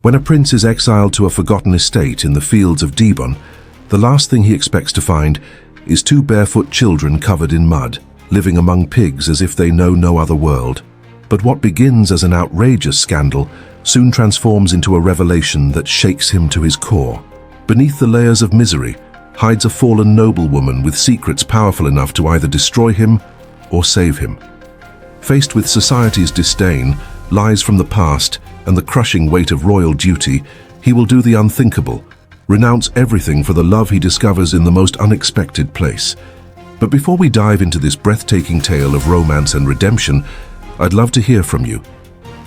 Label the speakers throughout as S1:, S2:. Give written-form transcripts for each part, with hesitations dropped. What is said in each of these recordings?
S1: When a prince is exiled to a forgotten estate in the fields of Dibon, the last thing he expects to find is two barefoot children covered in mud, living among pigs as if they know no other world. But what begins as an outrageous scandal soon transforms into a revelation that shakes him to his core. Beneath the layers of misery hides a fallen noblewoman with secrets powerful enough to either destroy him or save him. Faced with society's disdain, lies from the past, and the crushing weight of royal duty, he will do the unthinkable, renounce everything for the love he discovers in the most unexpected place. But before we dive into this breathtaking tale of romance and redemption, I'd love to hear from you.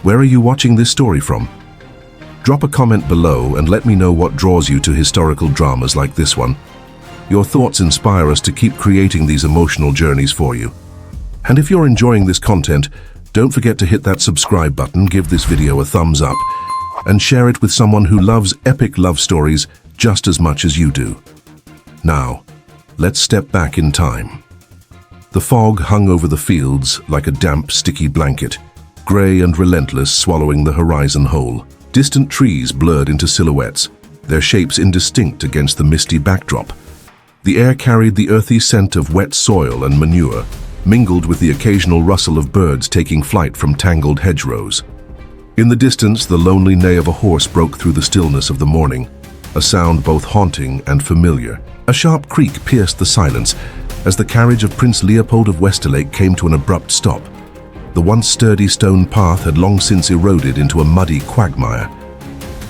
S1: Where are you watching this story from? Drop a comment below and let me know what draws you to historical dramas like this one. Your thoughts inspire us to keep creating these emotional journeys for you. And if you're enjoying this content, don't forget to hit that subscribe button, give this video a thumbs up, and share it with someone who loves epic love stories just as much as you do. Now, let's step back in time. The fog hung over the fields like a damp, sticky blanket, grey and relentless, swallowing the horizon whole. Distant trees blurred into silhouettes, their shapes indistinct against the misty backdrop. The air carried the earthy scent of wet soil and manure, mingled with the occasional rustle of birds taking flight from tangled hedgerows. In the distance, the lonely neigh of a horse broke through the stillness of the morning, a sound both haunting and familiar. A sharp creak pierced the silence as the carriage of Prince Leopold of Westerlake came to an abrupt stop. The once sturdy stone path had long since eroded into a muddy quagmire.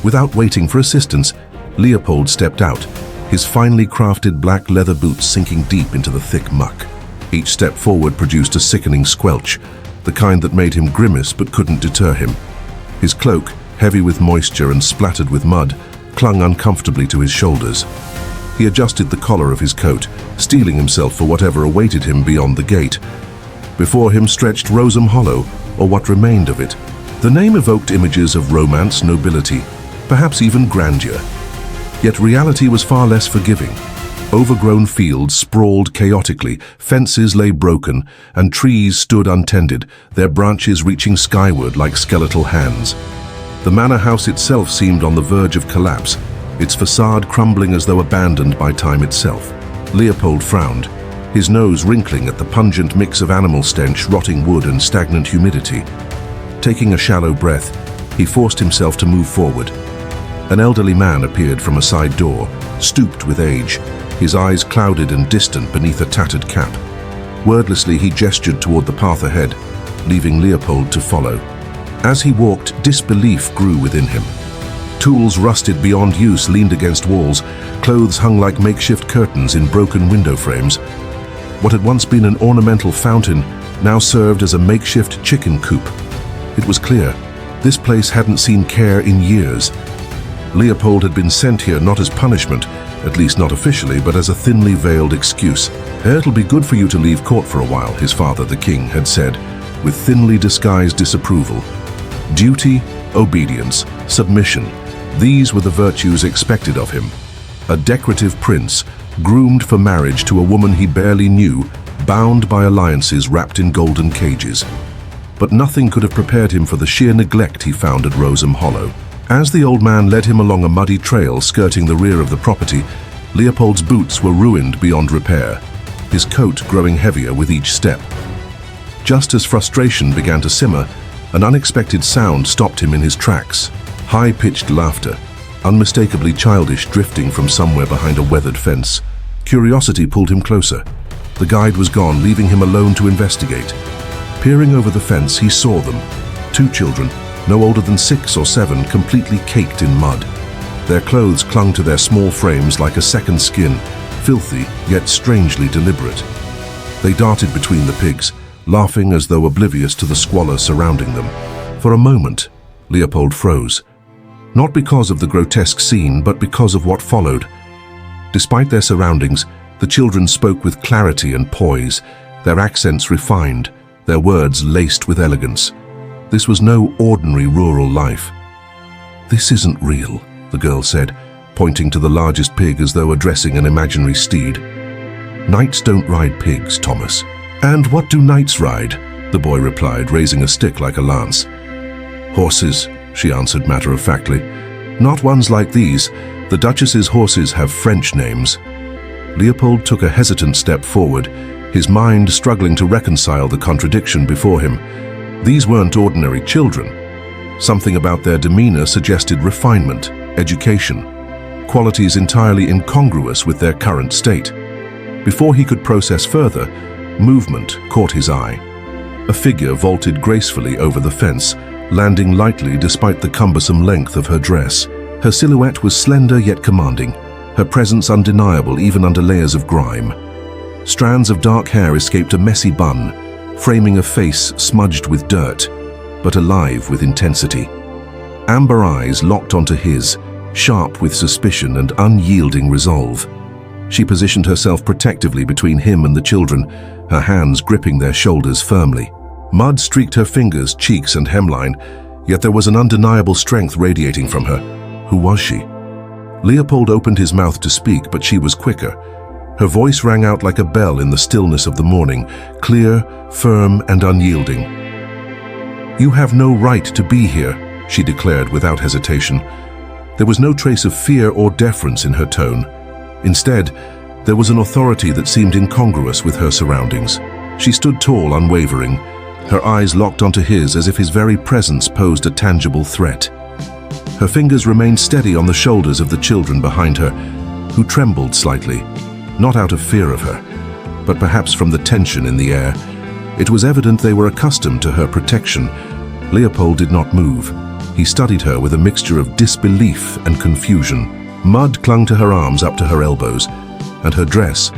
S1: Without waiting for assistance, Leopold stepped out, his finely crafted black leather boots sinking deep into the thick muck. Each step forward produced a sickening squelch, the kind that made him grimace but couldn't deter him. His cloak, heavy with moisture and splattered with mud, clung uncomfortably to his shoulders. He adjusted the collar of his coat, steeling himself for whatever awaited him beyond the gate. Before him stretched Roseham Hollow, or what remained of it. The name evoked images of romance, nobility, perhaps even grandeur. Yet reality was far less forgiving. Overgrown fields sprawled chaotically, fences lay broken, and trees stood untended, their branches reaching skyward like skeletal hands. The manor house itself seemed on the verge of collapse, its facade crumbling as though abandoned by time itself. Leopold frowned, his nose wrinkling at the pungent mix of animal stench, rotting wood, and stagnant humidity. Taking a shallow breath, he forced himself to move forward. An elderly man appeared from a side door, stooped with age, his eyes clouded and distant beneath a tattered cap. Wordlessly, he gestured toward the path ahead, leaving Leopold to follow. As he walked, disbelief grew within him. Tools rusted beyond use leaned against walls, clothes hung like makeshift curtains in broken window frames. What had once been an ornamental fountain now served as a makeshift chicken coop. It was clear, this place hadn't seen care in years. Leopold had been sent here not as punishment, at least not officially, but as a thinly veiled excuse. "It'll be good for you to leave court for a while," his father, the king, had said, with thinly disguised disapproval. Duty, obedience, submission, these were the virtues expected of him. A decorative prince, groomed for marriage to a woman he barely knew, bound by alliances wrapped in golden cages. But nothing could have prepared him for the sheer neglect he found at Roseham Hollow. As the old man led him along a muddy trail skirting the rear of the property, Leopold's boots were ruined beyond repair, his coat growing heavier with each step. Just as frustration began to simmer, an unexpected sound stopped him in his tracks. High-pitched laughter, unmistakably childish, drifting from somewhere behind a weathered fence. Curiosity pulled him closer. The guide was gone, leaving him alone to investigate. Peering over the fence, he saw them. Two children, no older than 6 or 7, completely caked in mud. Their clothes clung to their small frames like a second skin, filthy yet strangely deliberate. They darted between the pigs, laughing as though oblivious to the squalor surrounding them. For a moment, Leopold froze. Not because of the grotesque scene, but because of what followed. Despite their surroundings, the children spoke with clarity and poise, their accents refined, their words laced with elegance. This was no ordinary rural life. "This isn't real," the girl said, pointing to the largest pig as though addressing an imaginary steed. "Knights don't ride pigs, Thomas." "And what do knights ride?" the boy replied, raising a stick like a lance. "Horses," she answered matter-of-factly, Not ones like these. The Duchess's horses have French names. Leopold took a hesitant step forward, his mind struggling to reconcile the contradiction before him. These weren't ordinary children. Something about their demeanor suggested refinement, education, qualities entirely incongruous with their current state. Before he could process further, movement caught his eye. A figure vaulted gracefully over the fence, landing lightly despite the cumbersome length of her dress. Her silhouette was slender yet commanding, her presence undeniable even under layers of grime. Strands of dark hair escaped a messy bun, framing a face smudged with dirt, but alive with intensity. Amber eyes locked onto his, sharp with suspicion and unyielding resolve. She positioned herself protectively between him and the children, her hands gripping their shoulders firmly. Mud streaked her fingers, cheeks, and hemline, yet there was an undeniable strength radiating from her. Who was she? Leopold opened his mouth to speak, but she was quicker. Her voice rang out like a bell in the stillness of the morning, clear, firm, and unyielding. "You have no right to be here," she declared without hesitation. There was no trace of fear or deference in her tone. Instead, there was an authority that seemed incongruous with her surroundings. She stood tall, unwavering, her eyes locked onto his as if his very presence posed a tangible threat. Her fingers remained steady on the shoulders of the children behind her, who trembled slightly, not out of fear of her, but perhaps from the tension in the air. It was evident they were accustomed to her protection. Leopold did not move. He studied her with a mixture of disbelief and confusion. Mud clung to her arms up to her elbows, and her dress,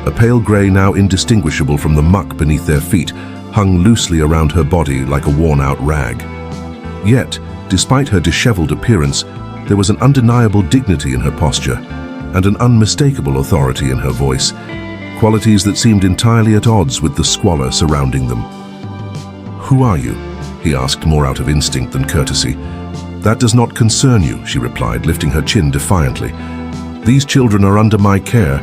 S1: a pale grey now indistinguishable from the muck beneath their feet, hung loosely around her body like a worn-out rag. Yet, despite her disheveled appearance, there was an undeniable dignity in her posture and an unmistakable authority in her voice, qualities that seemed entirely at odds with the squalor surrounding them. "Who are you?" he asked, more out of instinct than courtesy. "That does not concern you," she replied, lifting her chin defiantly. "These children are under my care,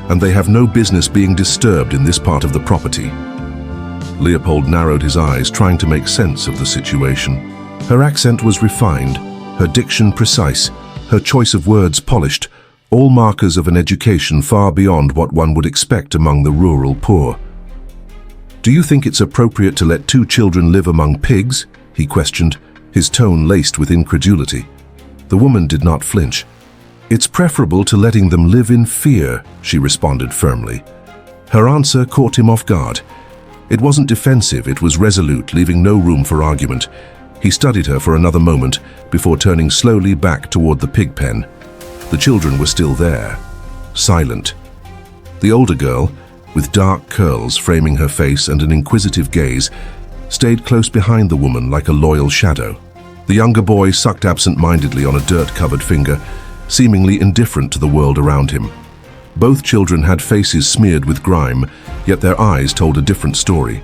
S1: and they have no business being disturbed in this part of the property." Leopold narrowed his eyes, trying to make sense of the situation. Her accent was refined, her diction precise, her choice of words polished, all markers of an education far beyond what one would expect among the rural poor. "Do you think it's appropriate to let two children live among pigs?" he questioned, his tone laced with incredulity. The woman did not flinch. "It's preferable to letting them live in fear," she responded firmly. Her answer caught him off guard. It wasn't defensive, it was resolute, leaving no room for argument. He studied her for another moment before turning slowly back toward the pig pen. The children were still there, silent. The older girl, with dark curls framing her face and an inquisitive gaze, stayed close behind the woman like a loyal shadow. The younger boy sucked absent-mindedly on a dirt-covered finger, seemingly indifferent to the world around him. Both children had faces smeared with grime, yet their eyes told a different story.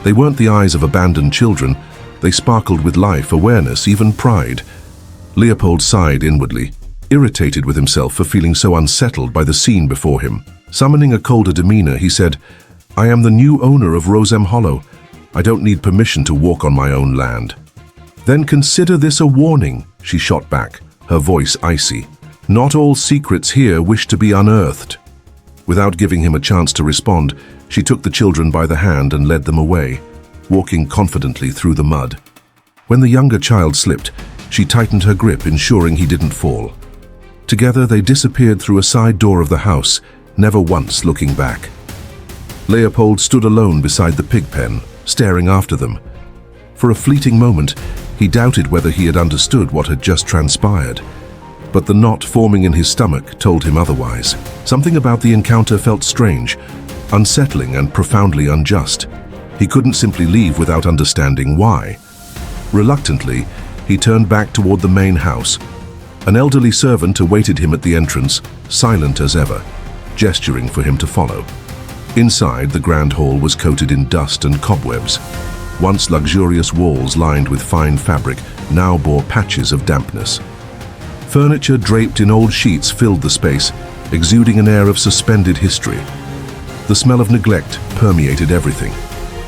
S1: They weren't the eyes of abandoned children. They sparkled with life, awareness, even pride. Leopold sighed inwardly, irritated with himself for feeling so unsettled by the scene before him. Summoning a colder demeanor, he said, "I am the new owner of Rosem Hollow. I don't need permission to walk on my own land." "Then consider this a warning," she shot back, her voice icy. "Not all secrets here wish to be unearthed." Without giving him a chance to respond, she took the children by the hand and led them away, walking confidently through the mud. When the younger child slipped, she tightened her grip, ensuring he didn't fall. Together they disappeared through a side door of the house, never once looking back. Leopold stood alone beside the pig pen, staring after them. For a fleeting moment, he doubted whether he had understood what had just transpired. But the knot forming in his stomach told him otherwise. Something about the encounter felt strange, unsettling, and profoundly unjust. He couldn't simply leave without understanding why. Reluctantly, he turned back toward the main house. An elderly servant awaited him at the entrance, silent as ever, gesturing for him to follow. Inside, the grand hall was coated in dust and cobwebs. Once luxurious walls lined with fine fabric now bore patches of dampness. Furniture draped in old sheets filled the space, exuding an air of suspended history. The smell of neglect permeated everything.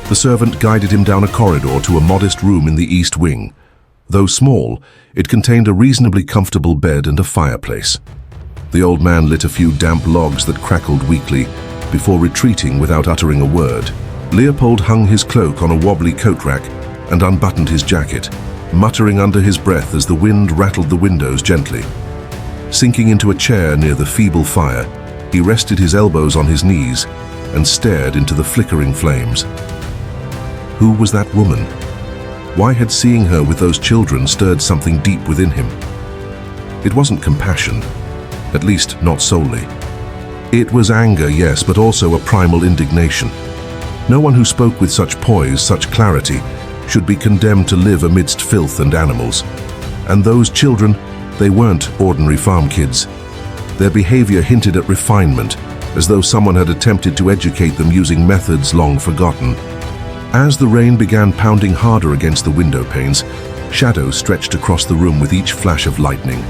S1: The servant guided him down a corridor to a modest room in the east wing. Though small, it contained a reasonably comfortable bed and a fireplace. The old man lit a few damp logs that crackled weakly before retreating without uttering a word. Leopold hung his cloak on a wobbly coat rack and unbuttoned his jacket, muttering under his breath as the wind rattled the windows gently. Sinking into a chair near the feeble fire, he rested his elbows on his knees and stared into the flickering flames. Who was that woman? Why had seeing her with those children stirred something deep within him? It wasn't compassion, at least not solely. It was anger, yes, but also a primal indignation. No one who spoke with such poise, such clarity, should be condemned to live amidst filth and animals. And those children, they weren't ordinary farm kids. Their behavior hinted at refinement, as though someone had attempted to educate them using methods long forgotten. As the rain began pounding harder against the window panes, shadows stretched across the room with each flash of lightning.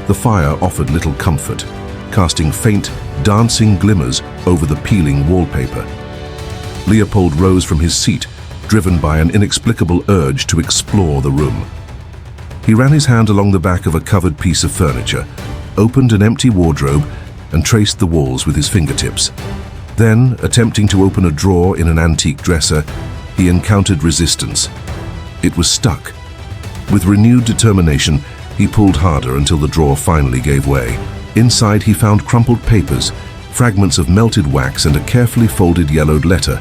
S1: The fire offered little comfort, casting faint, dancing glimmers over the peeling wallpaper. Leopold rose from his seat, driven by an inexplicable urge to explore the room. He ran his hand along the back of a covered piece of furniture, opened an empty wardrobe, and traced the walls with his fingertips. Then, attempting to open a drawer in an antique dresser, he encountered resistance. It was stuck. With renewed determination, he pulled harder until the drawer finally gave way. Inside, he found crumpled papers, fragments of melted wax, and a carefully folded yellowed letter.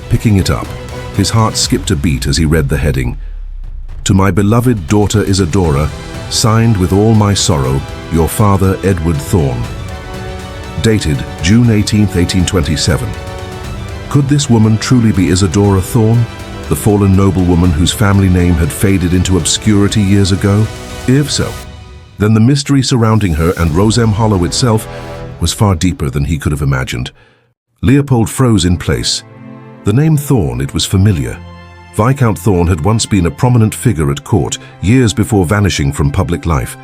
S1: Picking it up, his heart skipped a beat as he read the heading. "To my beloved daughter Isadora, signed with all my sorrow, your father Edward Thorne." Dated June 18, 1827. Could this woman truly be Isadora Thorne, the fallen noblewoman whose family name had faded into obscurity years ago? If so, then the mystery surrounding her and Rosem Hollow itself was far deeper than he could have imagined. Leopold froze in place. The name Thorne, it was familiar. Viscount Thorne had once been a prominent figure at court, years before vanishing from public life.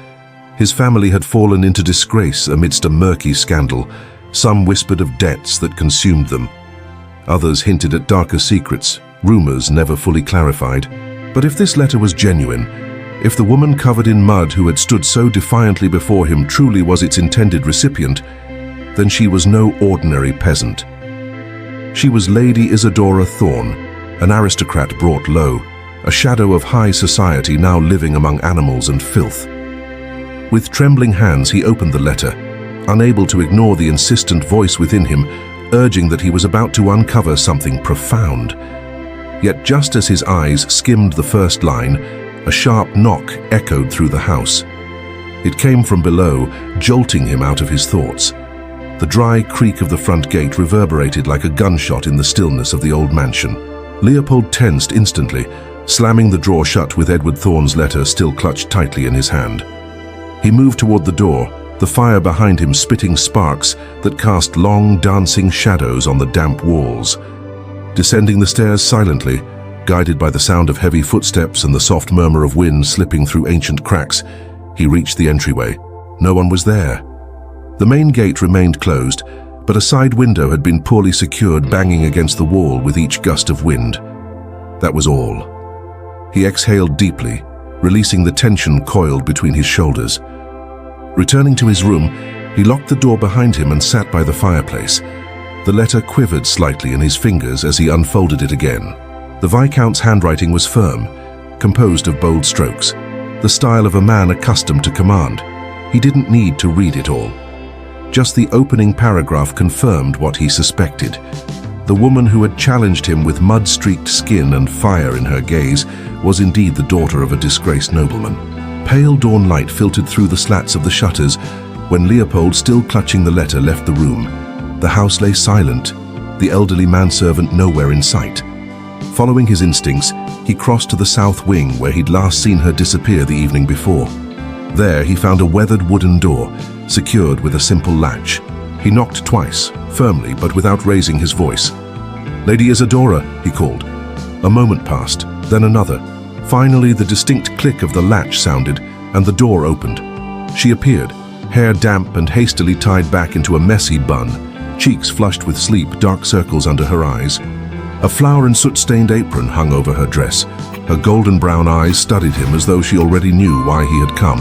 S1: His family had fallen into disgrace amidst a murky scandal. Some whispered of debts that consumed them. Others hinted at darker secrets, rumors never fully clarified. But if this letter was genuine, if the woman covered in mud who had stood so defiantly before him truly was its intended recipient, then she was no ordinary peasant. She was Lady Isadora Thorne, an aristocrat brought low, a shadow of high society now living among animals and filth. With trembling hands he opened the letter, unable to ignore the insistent voice within him, urging that he was about to uncover something profound. Yet just as his eyes skimmed the first line, a sharp knock echoed through the house. It came from below, jolting him out of his thoughts. The dry creak of the front gate reverberated like a gunshot in the stillness of the old mansion. Leopold tensed instantly, slamming the drawer shut with Edward Thorne's letter still clutched tightly in his hand. He moved toward the door, the fire behind him spitting sparks that cast long, dancing shadows on the damp walls. Descending the stairs silently, guided by the sound of heavy footsteps and the soft murmur of wind slipping through ancient cracks, he reached the entryway. No one was there. The main gate remained closed, but a side window had been poorly secured, banging against the wall with each gust of wind. That was all. He exhaled deeply, releasing the tension coiled between his shoulders. Returning to his room, he locked the door behind him and sat by the fireplace. The letter quivered slightly in his fingers as he unfolded it again. The Viscount's handwriting was firm, composed of bold strokes, the style of a man accustomed to command. He didn't need to read it all. Just the opening paragraph confirmed what he suspected. The woman who had challenged him with mud-streaked skin and fire in her gaze was indeed the daughter of a disgraced nobleman. Pale dawn light filtered through the slats of the shutters when Leopold, still clutching the letter, left the room. The house lay silent, the elderly manservant nowhere in sight. Following his instincts, he crossed to the south wing where he'd last seen her disappear the evening before. There he found a weathered wooden door, secured with a simple latch. He knocked twice, firmly but without raising his voice. "Lady Isadora," he called. A moment passed, then another. Finally, the distinct click of the latch sounded, and the door opened. She appeared, hair damp and hastily tied back into a messy bun, cheeks flushed with sleep, dark circles under her eyes. A flour and soot-stained apron hung over her dress, Her golden brown eyes studied him as though she already knew why he had come.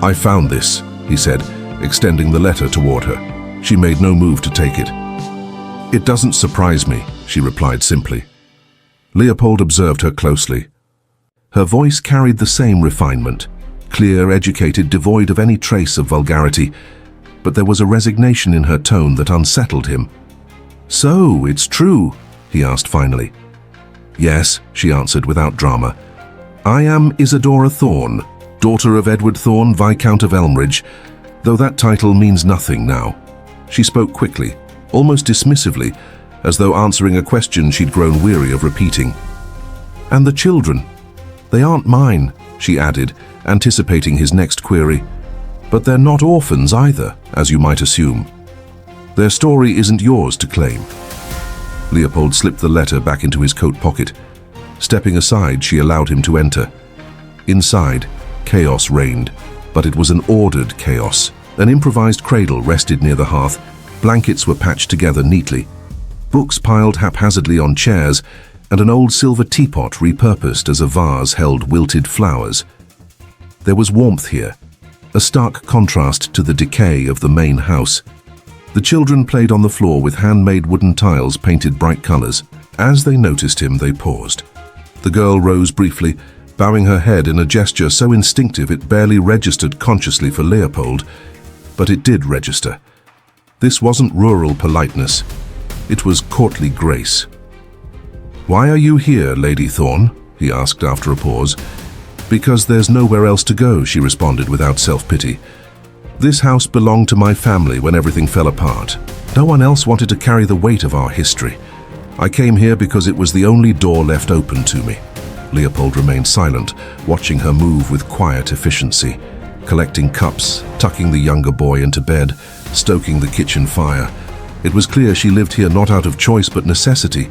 S1: "I found this," he said, extending the letter toward her. She made no move to take it. "It doesn't surprise me," she replied simply. Leopold observed her closely. Her voice carried the same refinement, clear, educated, devoid of any trace of vulgarity, but there was a resignation in her tone that unsettled him. "So, it's true?" he asked finally. "Yes," she answered without drama. "I am Isadora Thorne, daughter of Edward Thorne, Viscount of Elmridge, though that title means nothing now." She spoke quickly, almost dismissively, as though answering a question she'd grown weary of repeating. "And the children? They aren't mine," she added, anticipating his next query. "But they're not orphans either, as you might assume. Their story isn't yours to claim." Leopold slipped the letter back into his coat pocket. Stepping aside, she allowed him to enter. Inside, chaos reigned, but it was an ordered chaos. An improvised cradle rested near the hearth. Blankets were patched together neatly. Books piled haphazardly on chairs, and an old silver teapot repurposed as a vase held wilted flowers. There was warmth here, a stark contrast to the decay of the main house. The children played on the floor with handmade wooden tiles painted bright colors. As they noticed him, they paused. The girl rose briefly, bowing her head in a gesture so instinctive it barely registered consciously for Leopold, but it did register. This wasn't rural politeness. It was courtly grace. "Why are you here, Lady Thorne?" he asked after a pause. "Because there's nowhere else to go," she responded without self-pity. "This house belonged to my family when everything fell apart. No one else wanted to carry the weight of our history. I came here because it was the only door left open to me." Leopold remained silent, watching her move with quiet efficiency, collecting cups, tucking the younger boy into bed, stoking the kitchen fire. It was clear she lived here not out of choice but necessity,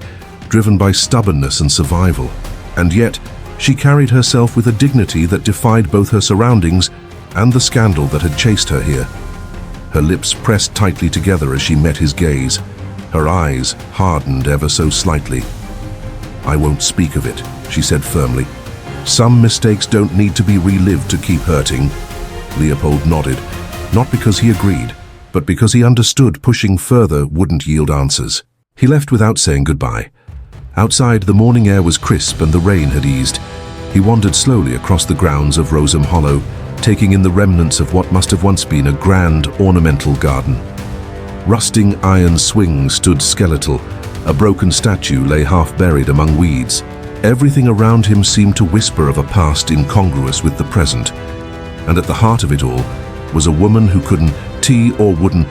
S1: driven by stubbornness and survival. And yet, she carried herself with a dignity that defied both her surroundings and the scandal that had chased her here. Her lips pressed tightly together as she met his gaze. Her eyes hardened ever so slightly. "I won't speak of it," she said firmly. "Some mistakes don't need to be relived to keep hurting." Leopold nodded, not because he agreed, but because he understood pushing further wouldn't yield answers. He left without saying goodbye. Outside, the morning air was crisp and the rain had eased. He wandered slowly across the grounds of Roseham Hollow, taking in the remnants of what must have once been a grand ornamental garden. Rusting iron swings stood skeletal. A broken statue lay half-buried among weeds. Everything around him seemed to whisper of a past incongruous with the present. And at the heart of it all was a woman who couldn't or wouldn't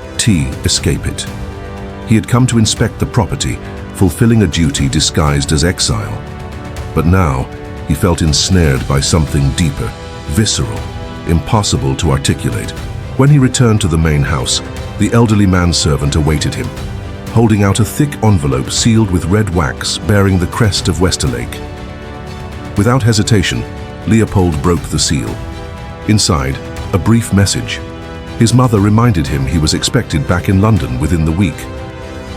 S1: escape it. He had come to inspect the property, fulfilling a duty disguised as exile. But now, he felt ensnared by something deeper, visceral, impossible to articulate. When he returned to the main house, the elderly manservant awaited him, holding out a thick envelope sealed with red wax bearing the crest of Westerlake. Without hesitation, Leopold broke the seal. Inside, a brief message. His mother reminded him he was expected back in London within the week.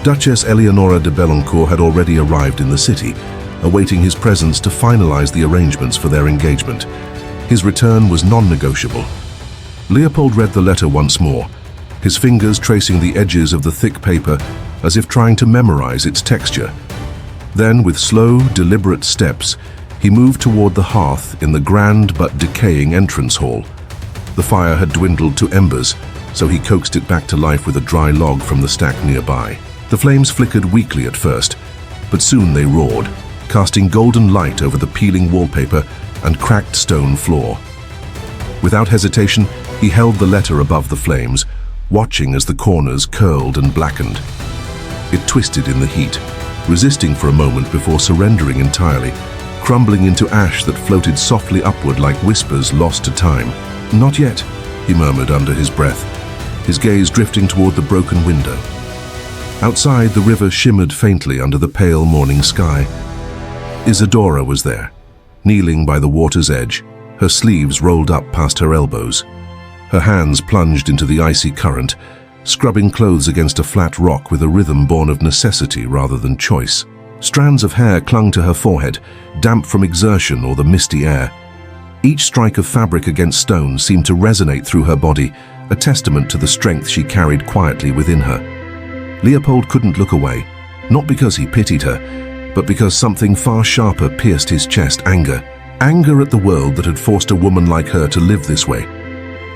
S1: Duchess Eleonora de Belencourt had already arrived in the city, awaiting his presence to finalize the arrangements for their engagement. His return was non-negotiable. Leopold read the letter once more, his fingers tracing the edges of the thick paper as if trying to memorize its texture. Then, with slow, deliberate steps, he moved toward the hearth in the grand but decaying entrance hall. The fire had dwindled to embers, so he coaxed it back to life with a dry log from the stack nearby. The flames flickered weakly at first, but soon they roared, casting golden light over the peeling wallpaper and cracked stone floor. Without hesitation, he held the letter above the flames, watching as the corners curled and blackened. It twisted in the heat, resisting for a moment before surrendering entirely, crumbling into ash that floated softly upward like whispers lost to time. "Not yet," he murmured under his breath, his gaze drifting toward the broken window. Outside, the river shimmered faintly under the pale morning sky. Isadora was there, kneeling by the water's edge, her sleeves rolled up past her elbows. Her hands plunged into the icy current, scrubbing clothes against a flat rock with a rhythm born of necessity rather than choice. Strands of hair clung to her forehead, damp from exertion or the misty air. Each strike of fabric against stone seemed to resonate through her body, a testament to the strength she carried quietly within her. Leopold couldn't look away, not because he pitied her, but because something far sharper pierced his chest: anger. Anger at the world that had forced a woman like her to live this way.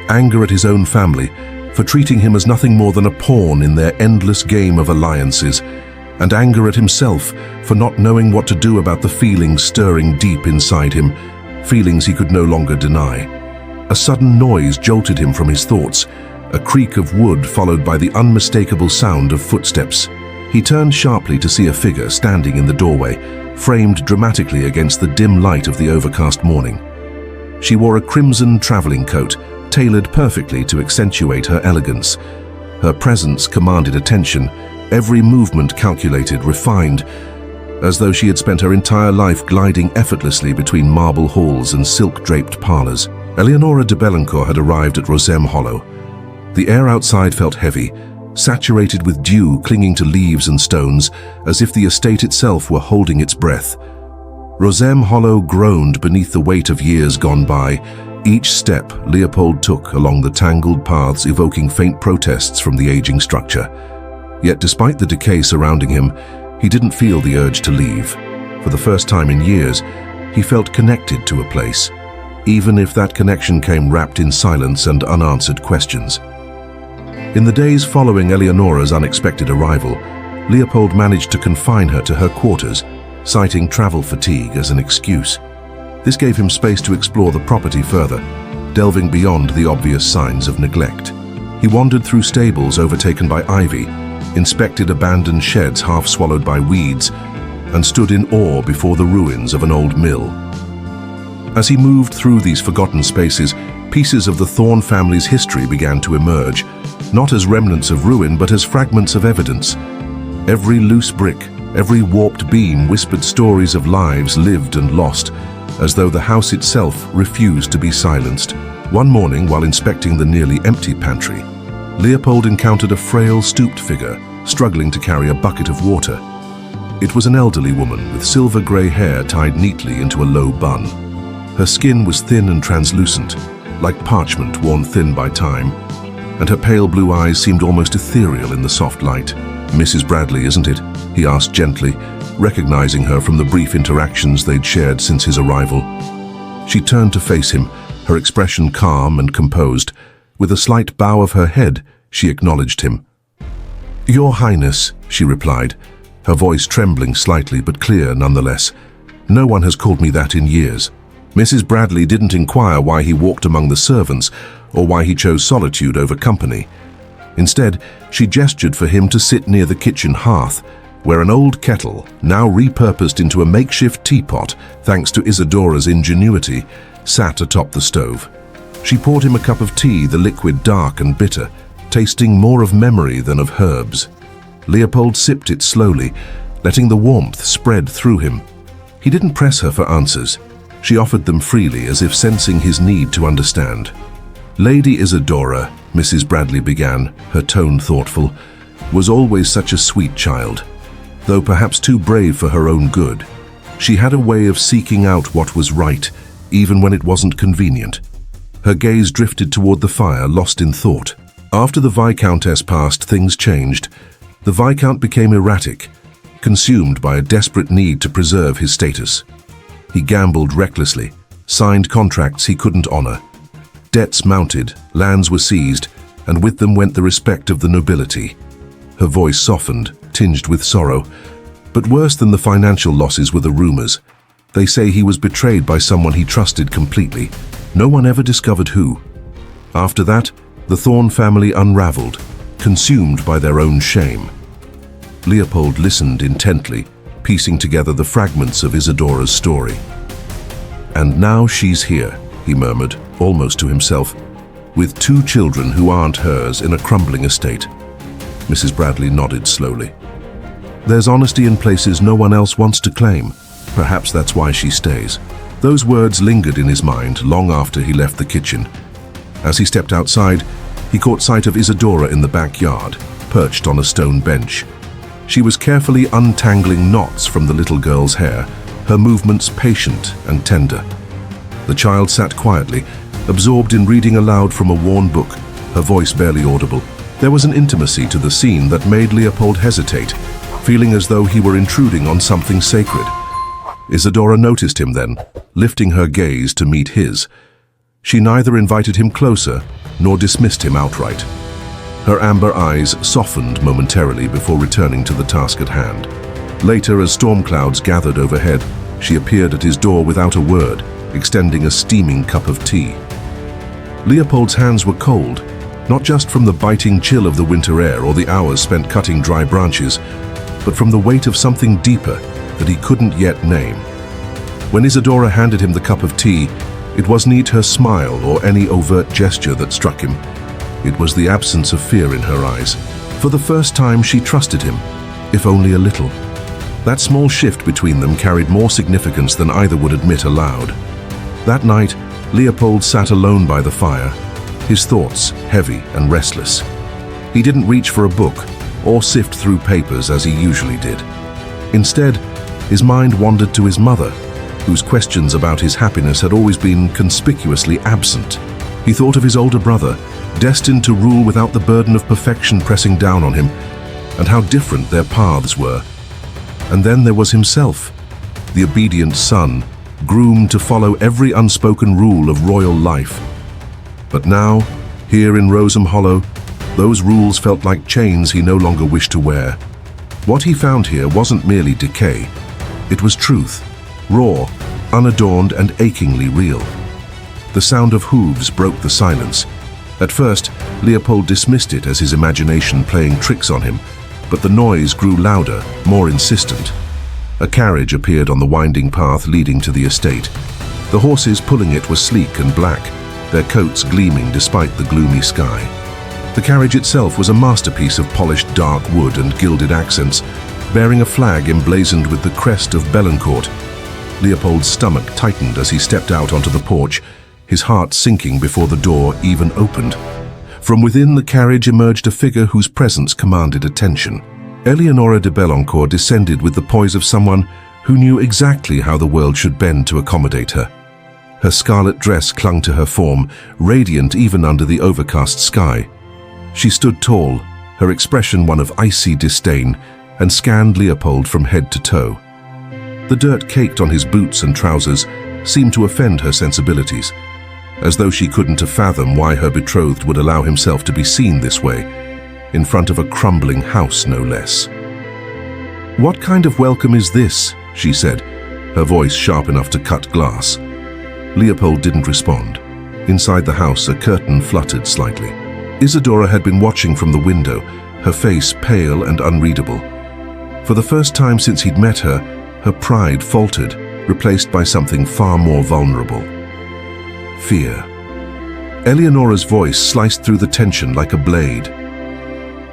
S1: Anger at his own family for treating him as nothing more than a pawn in their endless game of alliances, and anger at himself for not knowing what to do about the feelings stirring deep inside him, feelings he could no longer deny. A sudden noise jolted him from his thoughts, a creak of wood followed by the unmistakable sound of footsteps. He turned sharply to see a figure standing in the doorway, framed dramatically against the dim light of the overcast morning. She wore a crimson traveling coat, tailored perfectly to accentuate her elegance. Her presence commanded attention, every movement calculated, refined, as though she had spent her entire life gliding effortlessly between marble halls and silk-draped parlors. Eleonora de Belencourt had arrived at Rosem Hollow. The air outside felt heavy, saturated with dew clinging to leaves and stones, as if the estate itself were holding its breath. Rosem Hollow groaned beneath the weight of years gone by, each step Leopold took along the tangled paths evoking faint protests from the aging structure. Yet despite the decay surrounding him, he didn't feel the urge to leave. For the first time in years, he felt connected to a place, even if that connection came wrapped in silence and unanswered questions. In the days following Eleonora's unexpected arrival, Leopold managed to confine her to her quarters, citing travel fatigue as an excuse. This gave him space to explore the property further, delving beyond the obvious signs of neglect. He wandered through stables overtaken by ivy, inspected abandoned sheds half swallowed by weeds, and stood in awe before the ruins of an old mill. As he moved through these forgotten spaces, pieces of the Thorn family's history began to emerge, not as remnants of ruin, but as fragments of evidence. Every loose brick, every warped beam whispered stories of lives lived and lost, as though the house itself refused to be silenced. One morning, while inspecting the nearly empty pantry, Leopold encountered a frail, stooped figure, struggling to carry a bucket of water. It was an elderly woman with silver-grey hair tied neatly into a low bun. Her skin was thin and translucent, like parchment worn thin by time, and her pale blue eyes seemed almost ethereal in the soft light. "Mrs. Bradley, isn't it?" he asked gently, recognizing her from the brief interactions they'd shared since his arrival. She turned to face him, her expression calm and composed. With a slight bow of her head, she acknowledged him. "Your Highness," she replied, her voice trembling slightly but clear nonetheless. "No one has called me that in years." Mrs. Bradley didn't inquire why he walked among the servants or why he chose solitude over company. Instead, she gestured for him to sit near the kitchen hearth, where an old kettle, now repurposed into a makeshift teapot thanks to Isadora's ingenuity, sat atop the stove. She poured him a cup of tea, the liquid dark and bitter, tasting more of memory than of herbs. Leopold sipped it slowly, letting the warmth spread through him. He didn't press her for answers. She offered them freely, as if sensing his need to understand. "Lady Isadora," Mrs. Bradley began, her tone thoughtful, "was always such a sweet child. Though perhaps too brave for her own good, she had a way of seeking out what was right, even when it wasn't convenient." Her gaze drifted toward the fire, lost in thought. After the Viscountess passed, things changed. The Viscount became erratic, consumed by a desperate need to preserve his status. He gambled recklessly, signed contracts he couldn't honor. Debts mounted, lands were seized, and with them went the respect of the nobility. Her voice softened, tinged with sorrow. But worse than the financial losses were the rumors. They say he was betrayed by someone he trusted completely. No one ever discovered who. After that, the Thorn family unraveled, consumed by their own shame. Leopold listened intently, piecing together the fragments of Isadora's story. "And now she's here," he murmured, almost to himself, "with 2 children who aren't hers in a crumbling estate." Mrs. Bradley nodded slowly. "There's honesty in places no one else wants to claim. Perhaps that's why she stays." Those words lingered in his mind long after he left the kitchen. As he stepped outside, he caught sight of Isadora in the backyard, perched on a stone bench. She was carefully untangling knots from the little girl's hair, her movements patient and tender. The child sat quietly, absorbed in reading aloud from a worn book, her voice barely audible. There was an intimacy to the scene that made Leopold hesitate, feeling as though he were intruding on something sacred. Isadora noticed him then, lifting her gaze to meet his. She neither invited him closer nor dismissed him outright. Her amber eyes softened momentarily before returning to the task at hand. Later, as storm clouds gathered overhead, she appeared at his door without a word, extending a steaming cup of tea. Leopold's hands were cold, not just from the biting chill of the winter air or the hours spent cutting dry branches, but from the weight of something deeper that he couldn't yet name. When Isadora handed him the cup of tea, it wasn't her smile or any overt gesture that struck him. It was the absence of fear in her eyes. For the first time, she trusted him, if only a little. That small shift between them carried more significance than either would admit aloud. That night, Leopold sat alone by the fire, his thoughts heavy and restless. He didn't reach for a book or sift through papers as he usually did. Instead, his mind wandered to his mother, whose questions about his happiness had always been conspicuously absent. He thought of his older brother, destined to rule without the burden of perfection pressing down on him, and how different their paths were. And then there was himself, the obedient son, groomed to follow every unspoken rule of royal life. But now, here in Roseham Hollow, those rules felt like chains he no longer wished to wear. What he found here wasn't merely decay. It was truth, raw, unadorned, and achingly real. The sound of hooves broke the silence. At first, Leopold dismissed it as his imagination playing tricks on him, but the noise grew louder, more insistent. A carriage appeared on the winding path leading to the estate. The horses pulling it were sleek and black, their coats gleaming despite the gloomy sky. The carriage itself was a masterpiece of polished dark wood and gilded accents, bearing a flag emblazoned with the crest of Belencourt. Leopold's stomach tightened as he stepped out onto the porch, his heart sinking before the door even opened. From within the carriage emerged a figure whose presence commanded attention. Eleonora de Belencourt descended with the poise of someone who knew exactly how the world should bend to accommodate her. Her scarlet dress clung to her form, radiant even under the overcast sky. She stood tall, her expression one of icy disdain, and scanned Leopold from head to toe. The dirt caked on his boots and trousers seemed to offend her sensibilities, as though she couldn't have fathomed why her betrothed would allow himself to be seen this way, in front of a crumbling house no less. "What kind of welcome is this?" she said, her voice sharp enough to cut glass. Leopold didn't respond. Inside the house, a curtain fluttered slightly. Isadora had been watching from the window, her face pale and unreadable. For the first time since he'd met her, her pride faltered, replaced by something far more vulnerable. Fear. Eleonora's voice sliced through the tension like a blade.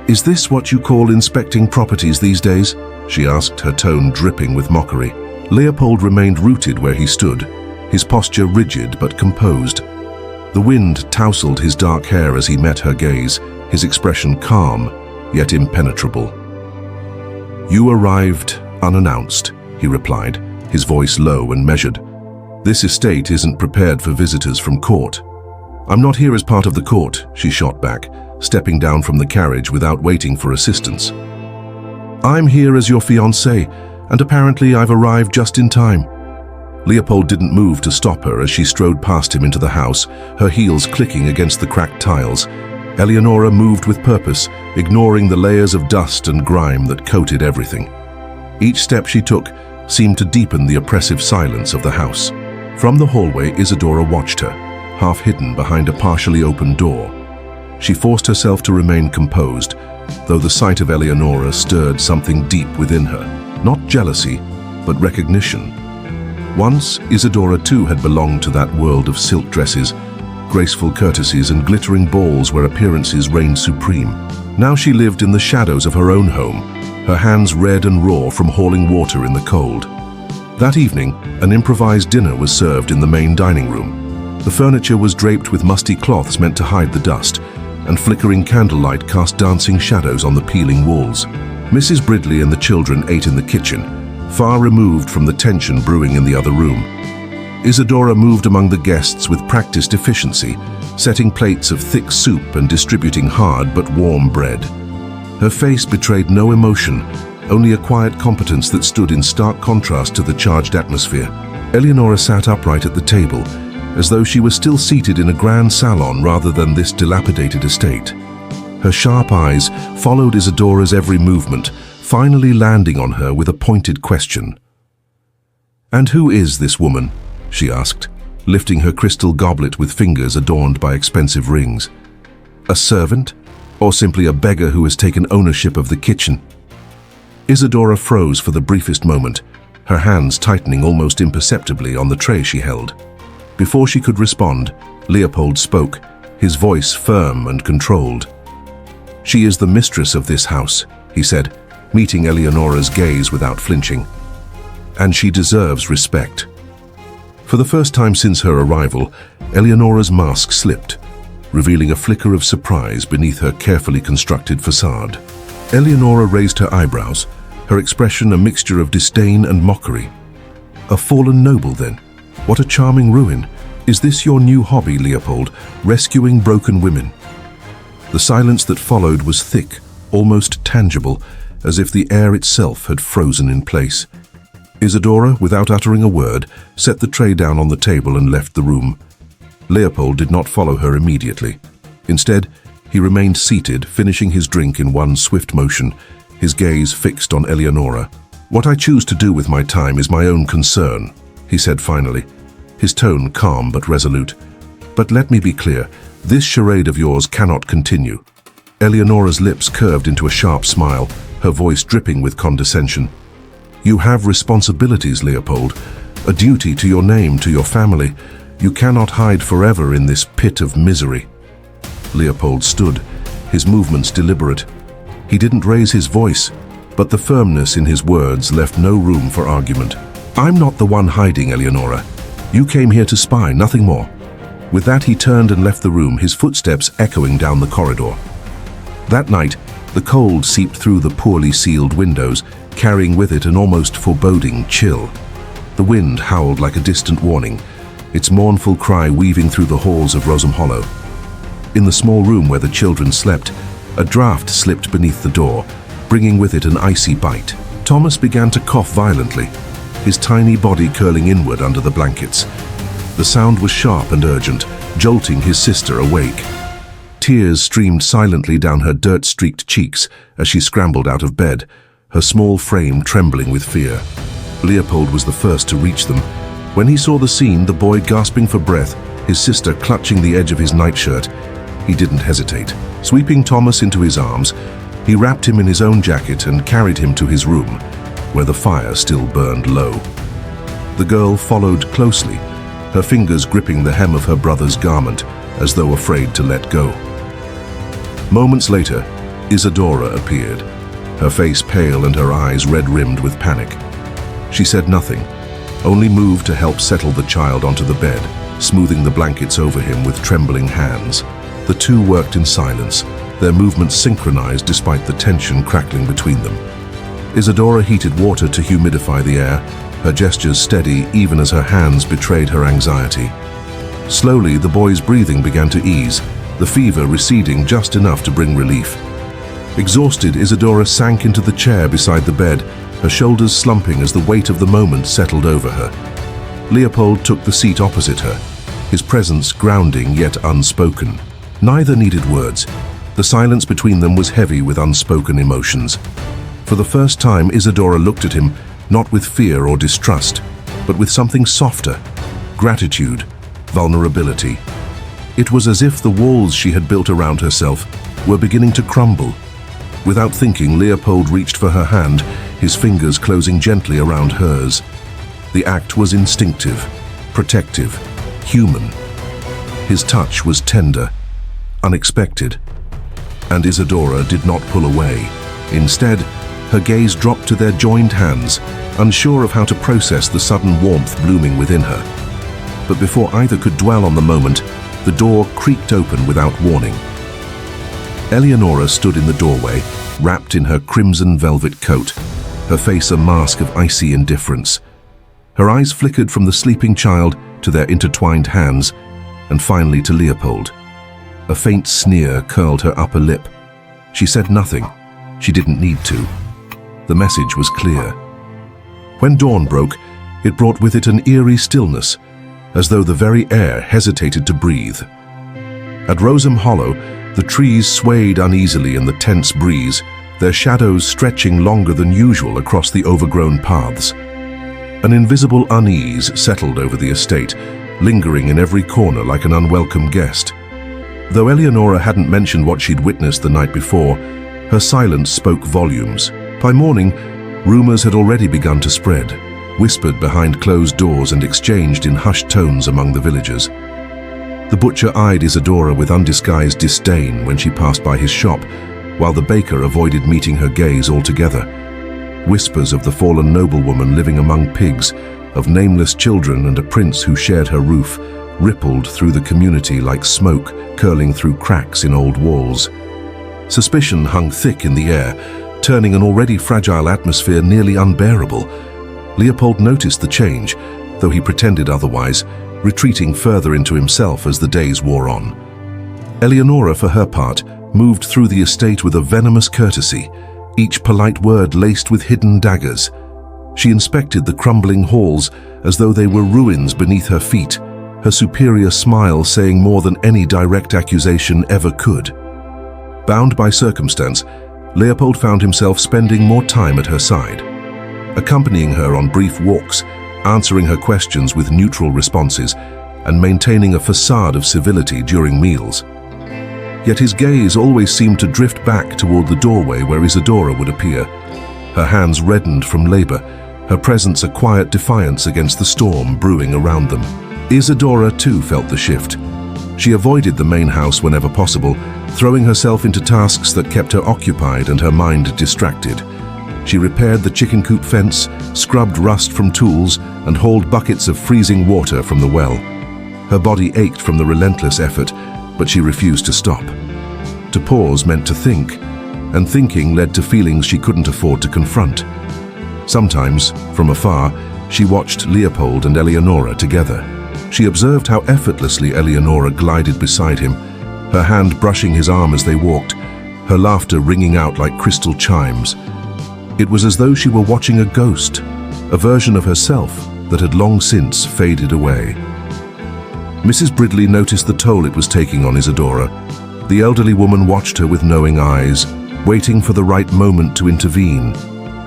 S1: "Is this what you call inspecting properties these days?" she asked, her tone dripping with mockery. Leopold remained rooted where he stood, his posture rigid but composed. The wind tousled his dark hair as he met her gaze, his expression calm, yet impenetrable. "You arrived unannounced," he replied, his voice low and measured. "This estate isn't prepared for visitors from court." "I'm not here as part of the court," she shot back, stepping down from the carriage without waiting for assistance. "I'm here as your fiancé, and apparently I've arrived just in time." Leopold didn't move to stop her as she strode past him into the house, her heels clicking against the cracked tiles. Eleonora moved with purpose, ignoring the layers of dust and grime that coated everything. Each step she took seemed to deepen the oppressive silence of the house. From the hallway, Isadora watched her, half hidden behind a partially open door. She forced herself to remain composed, though the sight of Eleonora stirred something deep within her. Not jealousy, but recognition. Once, Isadora too had belonged to that world of silk dresses, graceful courtesies and glittering balls where appearances reigned supreme. Now she lived in the shadows of her own home, her hands red and raw from hauling water in the cold. That evening, an improvised dinner was served in the main dining room. The furniture was draped with musty cloths meant to hide the dust, and flickering candlelight cast dancing shadows on the peeling walls. Mrs. Bridley and the children ate in the kitchen, far removed from the tension brewing in the other room. Isadora moved among the guests with practiced efficiency, setting plates of thick soup and distributing hard but warm bread. Her face betrayed no emotion, only a quiet competence that stood in stark contrast to the charged atmosphere. Eleonora sat upright at the table, as though she was still seated in a grand salon rather than this dilapidated estate. Her sharp eyes followed Isadora's every movement, finally landing on her with a pointed question. "And who is this woman?" she asked, lifting her crystal goblet with fingers adorned by expensive rings. "A servant? Or simply a beggar who has taken ownership of the kitchen?" Isadora froze for the briefest moment, her hands tightening almost imperceptibly on the tray she held. Before she could respond, Leopold spoke, his voice firm and controlled. "She is the mistress of this house," he said, meeting Eleonora's gaze without flinching. "And she deserves respect." For the first time since her arrival, Eleonora's mask slipped, revealing a flicker of surprise beneath her carefully constructed facade. Eleonora raised her eyebrows, her expression a mixture of disdain and mockery. "A fallen noble, then? What a charming ruin. Is this your new hobby, Leopold, rescuing broken women?" The silence that followed was thick, almost tangible, as if the air itself had frozen in place. Isadora, without uttering a word, set the tray down on the table and left the room. Leopold did not follow her immediately. Instead, he remained seated, finishing his drink in one swift motion, his gaze fixed on Eleonora. "What I choose to do with my time is my own concern," he said finally, his tone calm but resolute. "But let me be clear, this charade of yours cannot continue." Eleonora's lips curved into a sharp smile, her voice dripping with condescension. "You have responsibilities, Leopold, a duty to your name, to your family. You cannot hide forever in this pit of misery." Leopold stood, his movements deliberate. He didn't raise his voice, but the firmness in his words left no room for argument. "I'm not the one hiding, Eleonora. You came here to spy, nothing more." With that, he turned and left the room, his footsteps echoing down the corridor. That night, the cold seeped through the poorly sealed windows, carrying with it an almost foreboding chill. The wind howled like a distant warning, its mournful cry weaving through the halls of Roseham Hollow. In the small room where the children slept, a draught slipped beneath the door, bringing with it an icy bite. Thomas began to cough violently, his tiny body curling inward under the blankets. The sound was sharp and urgent, jolting his sister awake. Tears streamed silently down her dirt-streaked cheeks as she scrambled out of bed, her small frame trembling with fear. Leopold was the first to reach them. When he saw the scene, the boy gasping for breath, his sister clutching the edge of his nightshirt, he didn't hesitate. Sweeping Thomas into his arms, he wrapped him in his own jacket and carried him to his room, where the fire still burned low. The girl followed closely, her fingers gripping the hem of her brother's garment, as though afraid to let go. Moments later, Isadora appeared, her face pale and her eyes red-rimmed with panic. She said nothing, only moved to help settle the child onto the bed, smoothing the blankets over him with trembling hands. The two worked in silence, their movements synchronized despite the tension crackling between them. Isadora heated water to humidify the air, her gestures steady even as her hands betrayed her anxiety. Slowly, the boy's breathing began to ease, the fever receding just enough to bring relief. Exhausted, Isadora sank into the chair beside the bed, her shoulders slumping as the weight of the moment settled over her. Leopold took the seat opposite her, his presence grounding yet unspoken. Neither needed words. The silence between them was heavy with unspoken emotions. For the first time, Isadora looked at him, not with fear or distrust, but with something softer: gratitude, vulnerability. It was as if the walls she had built around herself were beginning to crumble. Without thinking, Leopold reached for her hand, his fingers closing gently around hers. The act was instinctive, protective, human. His touch was tender, unexpected, and Isadora did not pull away. Instead, her gaze dropped to their joined hands, unsure of how to process the sudden warmth blooming within her. But before either could dwell on the moment, the door creaked open without warning. Eleonora stood in the doorway, wrapped in her crimson velvet coat, her face a mask of icy indifference. Her eyes flickered from the sleeping child to their intertwined hands, and finally to Leopold. A faint sneer curled her upper lip. She said nothing. She didn't need to. The message was clear. When dawn broke, it brought with it an eerie stillness, as though the very air hesitated to breathe. At Roseham Hollow, the trees swayed uneasily in the tense breeze, their shadows stretching longer than usual across the overgrown paths. An invisible unease settled over the estate, lingering in every corner like an unwelcome guest. Though Eleonora hadn't mentioned what she'd witnessed the night before, her silence spoke volumes. By morning, rumors had already begun to spread, whispered behind closed doors and exchanged in hushed tones among the villagers. The butcher eyed Isadora with undisguised disdain when she passed by his shop, while the baker avoided meeting her gaze altogether. Whispers of the fallen noblewoman living among pigs, of nameless children and a prince who shared her roof, rippled through the community like smoke curling through cracks in old walls. Suspicion hung thick in the air, turning an already fragile atmosphere nearly unbearable. Leopold noticed the change, though he pretended otherwise, retreating further into himself as the days wore on. Eleonora, for her part, moved through the estate with a venomous courtesy, each polite word laced with hidden daggers. She inspected the crumbling halls as though they were ruins beneath her feet, her superior smile saying more than any direct accusation ever could. Bound by circumstance, Leopold found himself spending more time at her side, accompanying her on brief walks, answering her questions with neutral responses, and maintaining a facade of civility during meals. Yet his gaze always seemed to drift back toward the doorway where Isadora would appear. Her hands reddened from labor, her presence a quiet defiance against the storm brewing around them. Isadora too felt the shift. She avoided the main house whenever possible, throwing herself into tasks that kept her occupied and her mind distracted. She repaired the chicken coop fence, scrubbed rust from tools, and hauled buckets of freezing water from the well. Her body ached from the relentless effort, but she refused to stop. To pause meant to think, and thinking led to feelings she couldn't afford to confront. Sometimes, from afar, she watched Leopold and Eleonora together. She observed how effortlessly Eleonora glided beside him, her hand brushing his arm as they walked, her laughter ringing out like crystal chimes. It was as though she were watching a ghost, a version of herself that had long since faded away. Mrs. Bridley noticed the toll it was taking on Isadora. The elderly woman watched her with knowing eyes, waiting for the right moment to intervene.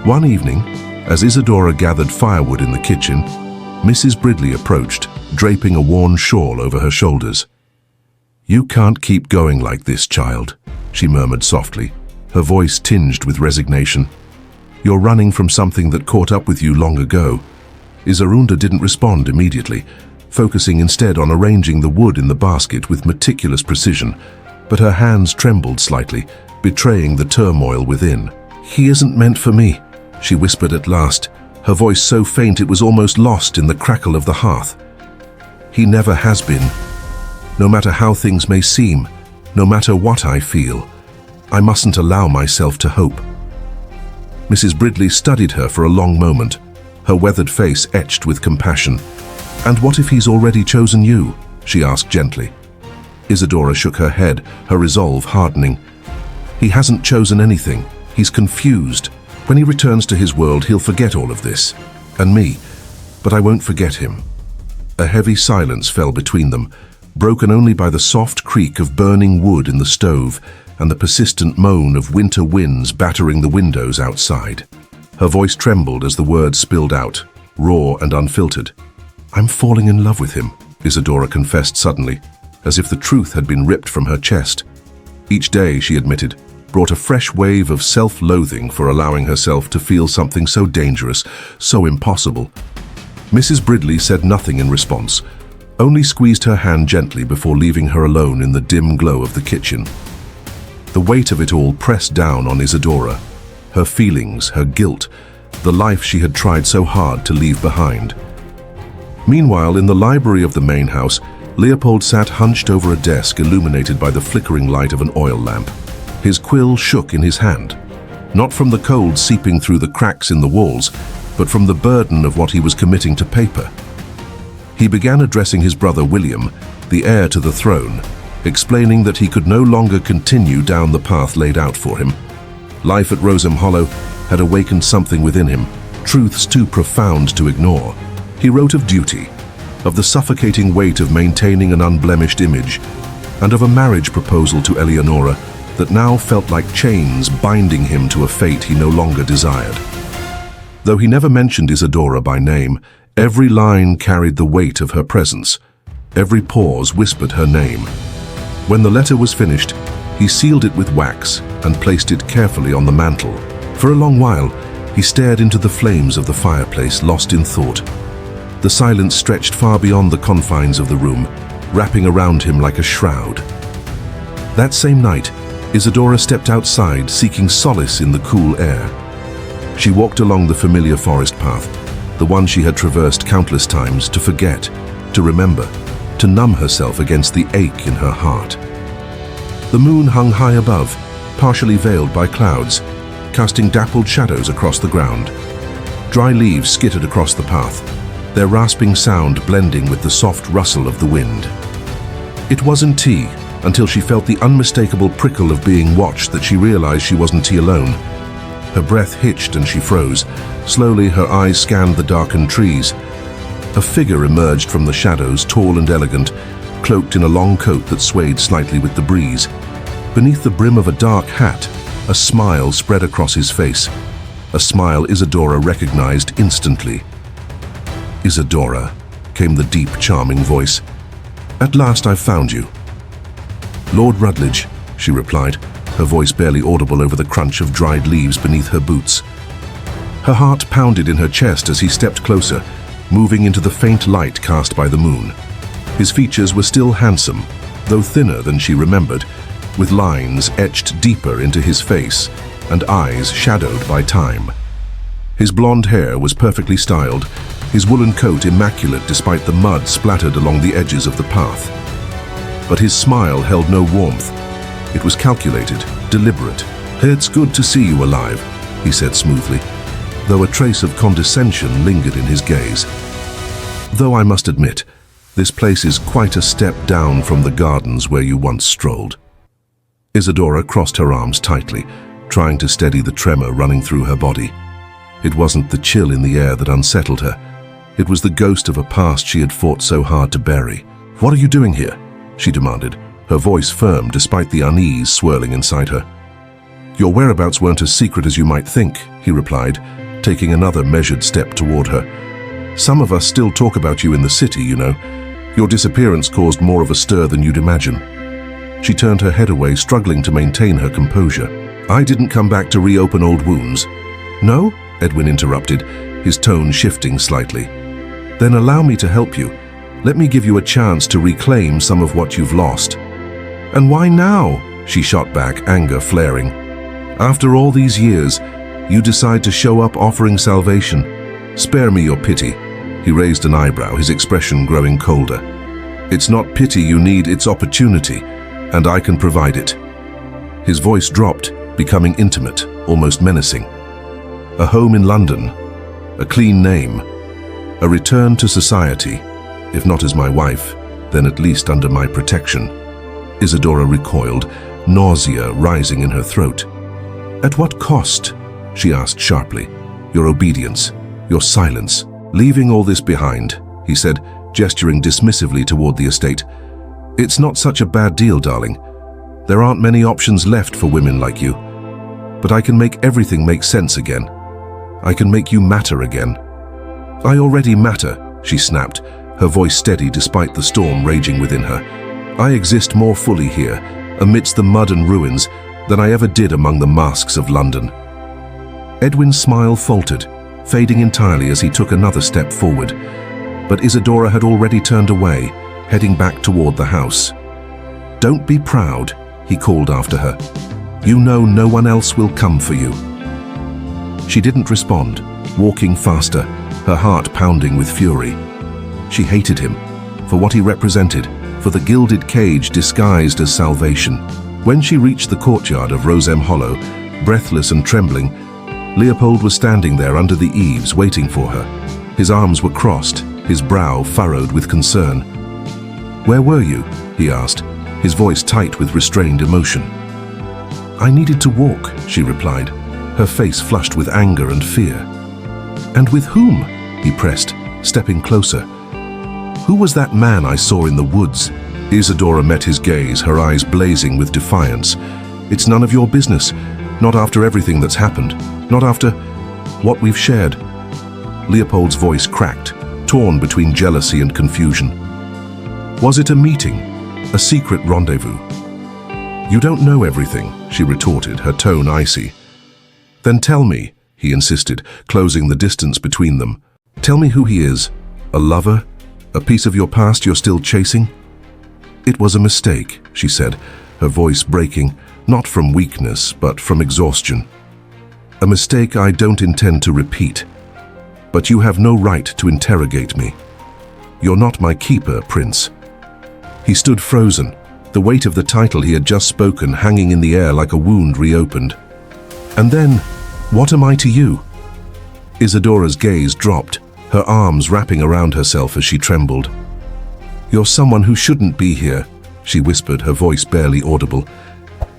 S1: One evening, as Isadora gathered firewood in the kitchen, Mrs. Bridley approached, draping a worn shawl over her shoulders. "You can't keep going like this, child," she murmured softly, her voice tinged with resignation. "You're running from something that caught up with you long ago." Iserunda didn't respond immediately, focusing instead on arranging the wood in the basket with meticulous precision, but her hands trembled slightly, betraying the turmoil within. "He isn't meant for me," she whispered at last, her voice so faint it was almost lost in the crackle of the hearth. "He never has been. No matter how things may seem, no matter what I feel, I mustn't allow myself to hope." Mrs. Bridley studied her for a long moment, her weathered face etched with compassion. "And what if he's already chosen you?" she asked gently. Isadora shook her head, her resolve hardening. "He hasn't chosen anything. He's confused. When he returns to his world, he'll forget all of this. And me. But I won't forget him." A heavy silence fell between them, broken only by the soft creak of burning wood in the stove and the persistent moan of winter winds battering the windows outside. Her voice trembled as the words spilled out, raw and unfiltered. "I'm falling in love with him," Isadora confessed suddenly, as if the truth had been ripped from her chest. Each day, she admitted, brought a fresh wave of self-loathing for allowing herself to feel something so dangerous, so impossible. Mrs. Bridley said nothing in response, only squeezed her hand gently before leaving her alone in the dim glow of the kitchen. The weight of it all pressed down on Isadora, her feelings, her guilt, the life she had tried so hard to leave behind. Meanwhile, in the library of the main house, Leopold sat hunched over a desk illuminated by the flickering light of an oil lamp. His quill shook in his hand, not from the cold seeping through the cracks in the walls, but from the burden of what he was committing to paper. He began addressing his brother William, the heir to the throne, explaining that he could no longer continue down the path laid out for him. Life at Roseham Hollow had awakened something within him, truths too profound to ignore. He wrote of duty, of the suffocating weight of maintaining an unblemished image, and of a marriage proposal to Eleonora that now felt like chains binding him to a fate he no longer desired. Though he never mentioned Isadora by name, every line carried the weight of her presence. Every pause whispered her name. When the letter was finished, he sealed it with wax and placed it carefully on the mantel. For a long while, he stared into the flames of the fireplace, lost in thought. The silence stretched far beyond the confines of the room, wrapping around him like a shroud. That same night, Isadora stepped outside, seeking solace in the cool air. She walked along the familiar forest path, the one she had traversed countless times, to forget, to remember, to numb herself against the ache in her heart. The moon hung high above, partially veiled by clouds, casting dappled shadows across the ground. Dry leaves skittered across the path, their rasping sound blending with the soft rustle of the wind. It wasn't tea until she felt the unmistakable prickle of being watched that she realized she wasn't tea alone. Her breath hitched and she froze. Slowly, her eyes scanned the darkened trees. A figure emerged from the shadows, tall and elegant, cloaked in a long coat that swayed slightly with the breeze. Beneath the brim of a dark hat, a smile spread across his face. A smile Isadora recognized instantly. "Isadora," came the deep, charming voice. "At last I've found you." "Lord Rutledge," she replied, her voice barely audible over the crunch of dried leaves beneath her boots. Her heart pounded in her chest as he stepped closer, moving into the faint light cast by the moon. His features were still handsome, though thinner than she remembered, with lines etched deeper into his face and eyes shadowed by time. His blonde hair was perfectly styled, his woolen coat immaculate despite the mud splattered along the edges of the path. But his smile held no warmth. It was calculated, deliberate. "It's good to see you alive," he said smoothly, though a trace of condescension lingered in his gaze. "Though I must admit, this place is quite a step down from the gardens where you once strolled." Isadora crossed her arms tightly, trying to steady the tremor running through her body. It wasn't the chill in the air that unsettled her. It was the ghost of a past she had fought so hard to bury. "What are you doing here?" she demanded, her voice firm despite the unease swirling inside her. "Your whereabouts weren't as secret as you might think," he replied, taking another measured step toward her. "Some of us still talk about you in the city, you know. Your disappearance caused more of a stir than you'd imagine." She turned her head away, struggling to maintain her composure. "I didn't come back to reopen old wounds." "No?" Edwin interrupted, his tone shifting slightly. "Then allow me to help you. Let me give you a chance to reclaim some of what you've lost." "And why now?" she shot back, anger flaring. "After all these years, you decide to show up offering salvation. Spare me your pity." He raised an eyebrow, his expression growing colder. "It's not pity you need, it's opportunity, and I can provide it." His voice dropped, becoming intimate, almost menacing. "A home in London, a clean name, a return to society, if not as my wife, then at least under my protection." Isadora recoiled, nausea rising in her throat. "At what cost?" she asked sharply. "Your obedience, your silence." "Leaving all this behind," he said, gesturing dismissively toward the estate. "It's not such a bad deal, darling. There aren't many options left for women like you. But I can make everything make sense again. I can make you matter again." "I already matter," she snapped, her voice steady despite the storm raging within her. "I exist more fully here, amidst the mud and ruins, than I ever did among the masks of London." Edwin's smile faltered, fading entirely as he took another step forward. But Isadora had already turned away, heading back toward the house. "Don't be proud," he called after her. "You know no one else will come for you." She didn't respond, walking faster, her heart pounding with fury. She hated him, for what he represented, for the gilded cage disguised as salvation. When she reached the courtyard of Rosem Hollow, breathless and trembling, Leopold was standing there under the eaves waiting for her. His arms were crossed, his brow furrowed with concern. "Where were you?" he asked, his voice tight with restrained emotion. "I needed to walk," she replied, her face flushed with anger and fear. "And with whom?" he pressed, stepping closer. "Who was that man I saw in the woods?" Isadora met his gaze, her eyes blazing with defiance. "It's none of your business. Not after everything that's happened. Not after what we've shared." Leopold's voice cracked, torn between jealousy and confusion. "Was it a meeting? A secret rendezvous?" "You don't know everything," she retorted, her tone icy. "Then tell me," he insisted, closing the distance between them. "Tell me who he is. A lover? A piece of your past you're still chasing?" "It was a mistake," she said, her voice breaking, not from weakness, but from exhaustion. "A mistake I don't intend to repeat. But you have no right to interrogate me. You're not my keeper, Prince." He stood frozen, the weight of the title he had just spoken hanging in the air like a wound reopened. "And then, what am I to you?" Isadora's gaze dropped, her arms wrapping around herself as she trembled. "You're someone who shouldn't be here," she whispered, her voice barely audible.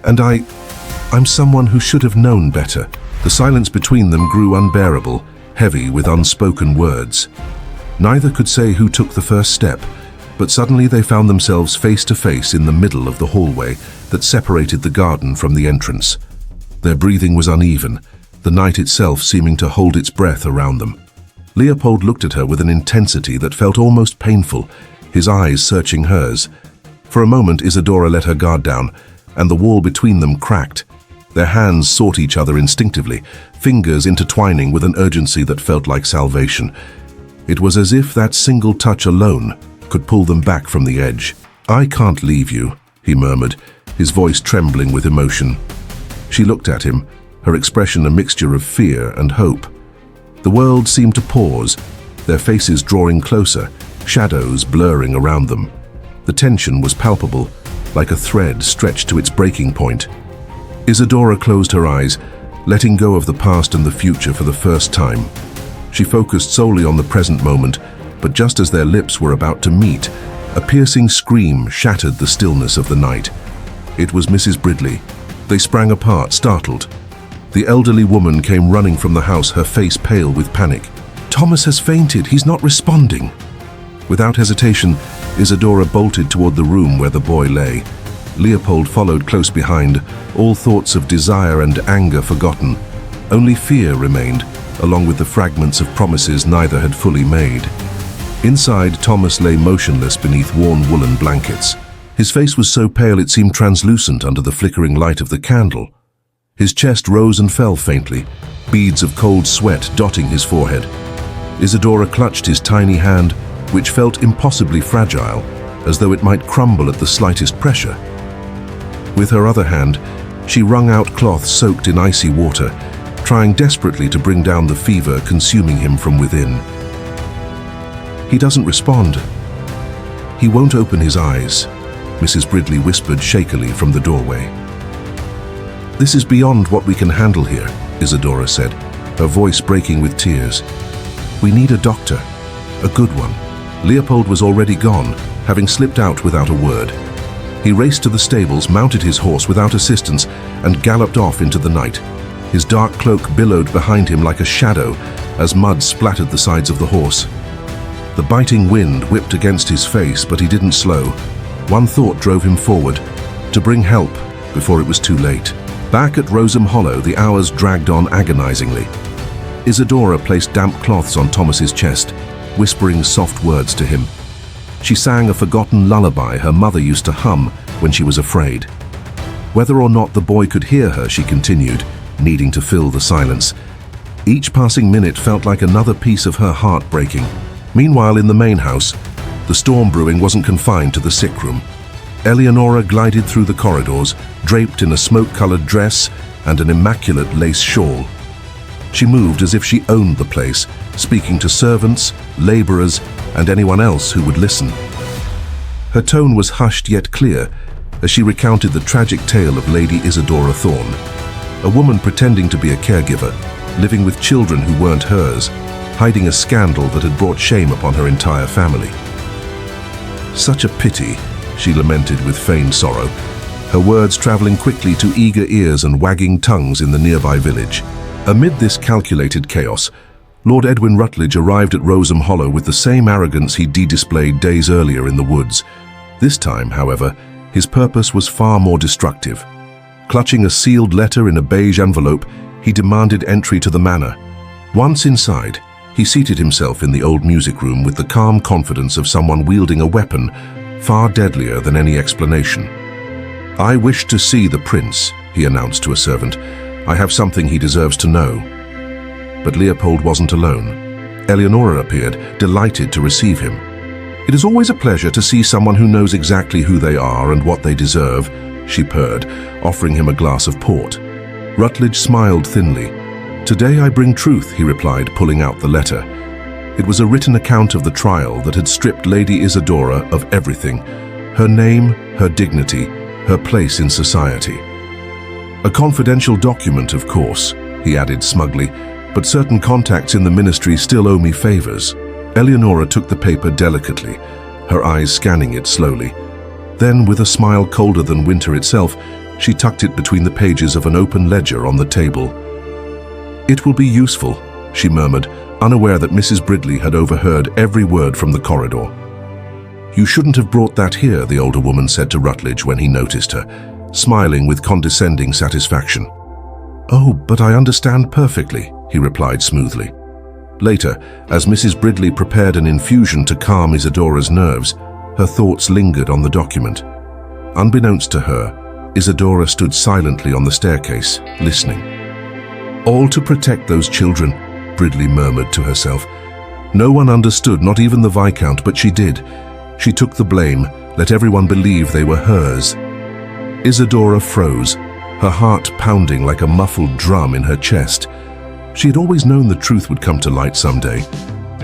S1: "And I'm someone who should have known better." The silence between them grew unbearable, heavy with unspoken words. Neither could say who took the first step, but suddenly they found themselves face to face in the middle of the hallway that separated the garden from the entrance. Their breathing was uneven, the night itself seeming to hold its breath around them. Leopold looked at her with an intensity that felt almost painful, his eyes searching hers. For a moment, Isadora let her guard down, and the wall between them cracked. Their hands sought each other instinctively, fingers intertwining with an urgency that felt like salvation. It was as if that single touch alone could pull them back from the edge. "I can't leave you," he murmured, his voice trembling with emotion. She looked at him, her expression a mixture of fear and hope. The world seemed to pause, their faces drawing closer, shadows blurring around them. The tension was palpable, like a thread stretched to its breaking point. Isadora closed her eyes, letting go of the past and the future for the first time. She focused solely on the present moment, but just as their lips were about to meet, a piercing scream shattered the stillness of the night. It was Mrs. Bridley. They sprang apart, startled. The elderly woman came running from the house, her face pale with panic. "Thomas has fainted, he's not responding." Without hesitation, Isadora bolted toward the room where the boy lay. Leopold followed close behind, all thoughts of desire and anger forgotten. Only fear remained, along with the fragments of promises neither had fully made. Inside, Thomas lay motionless beneath worn woolen blankets. His face was so pale it seemed translucent under the flickering light of the candle. His chest rose and fell faintly, beads of cold sweat dotting his forehead. Isadora clutched his tiny hand, which felt impossibly fragile, as though it might crumble at the slightest pressure. With her other hand, she wrung out cloth soaked in icy water, trying desperately to bring down the fever consuming him from within. "He doesn't respond. He won't open his eyes," Mrs. Bridley whispered shakily from the doorway. "This is beyond what we can handle here," Isadora said, her voice breaking with tears. "We need a doctor, a good one." Leopold was already gone, having slipped out without a word. He raced to the stables, mounted his horse without assistance, and galloped off into the night. His dark cloak billowed behind him like a shadow as mud splattered the sides of the horse. The biting wind whipped against his face, but he didn't slow. One thought drove him forward, to bring help before it was too late. Back at Rosem Hollow, the hours dragged on agonizingly. Isadora placed damp cloths on Thomas's chest, whispering soft words to him. She sang a forgotten lullaby her mother used to hum when she was afraid. Whether or not the boy could hear her, she continued, needing to fill the silence. Each passing minute felt like another piece of her heart breaking. Meanwhile, in the main house, the storm brewing wasn't confined to the sick room. Eleonora glided through the corridors, draped in a smoke-colored dress and an immaculate lace shawl. She moved as if she owned the place, speaking to servants, laborers, and anyone else who would listen. Her tone was hushed yet clear, as she recounted the tragic tale of Lady Isadora Thorne, a woman pretending to be a caregiver, living with children who weren't hers, hiding a scandal that had brought shame upon her entire family. "Such a pity," she lamented with feigned sorrow, her words traveling quickly to eager ears and wagging tongues in the nearby village. Amid this calculated chaos, Lord Edwin Rutledge arrived at Roseham Hollow with the same arrogance he'd displayed days earlier in the woods. This time, however, his purpose was far more destructive. Clutching a sealed letter in a beige envelope, he demanded entry to the manor. Once inside, he seated himself in the old music room with the calm confidence of someone wielding a weapon far deadlier than any explanation. "I wish to see the prince," he announced to a servant. "I have something he deserves to know." But Leopold wasn't alone. Eleonora appeared, delighted to receive him. "It is always a pleasure to see someone who knows exactly who they are and what they deserve," she purred, offering him a glass of port. Rutledge smiled thinly. "Today I bring truth," he replied, pulling out the letter. It was a written account of the trial that had stripped Lady Isadora of everything: her name, her dignity, her place in society. "A confidential document, of course," he added smugly, "but certain contacts in the ministry still owe me favors." Eleonora took the paper delicately, her eyes scanning it slowly. Then, with a smile colder than winter itself, she tucked it between the pages of an open ledger on the table. "It will be useful," she murmured, unaware that Mrs. Bridley had overheard every word from the corridor. "You shouldn't have brought that here," the older woman said to Rutledge when he noticed her, smiling with condescending satisfaction. "Oh, but I understand perfectly," he replied smoothly. Later, as Mrs. Bridley prepared an infusion to calm Isadora's nerves, her thoughts lingered on the document. Unbeknownst to her, Isadora stood silently on the staircase, listening. "All to protect those children," Bridley murmured to herself. No one understood, not even the Viscount, but she did. She took the blame, let everyone believe they were hers. Isadora froze, her heart pounding like a muffled drum in her chest. She had always known the truth would come to light someday,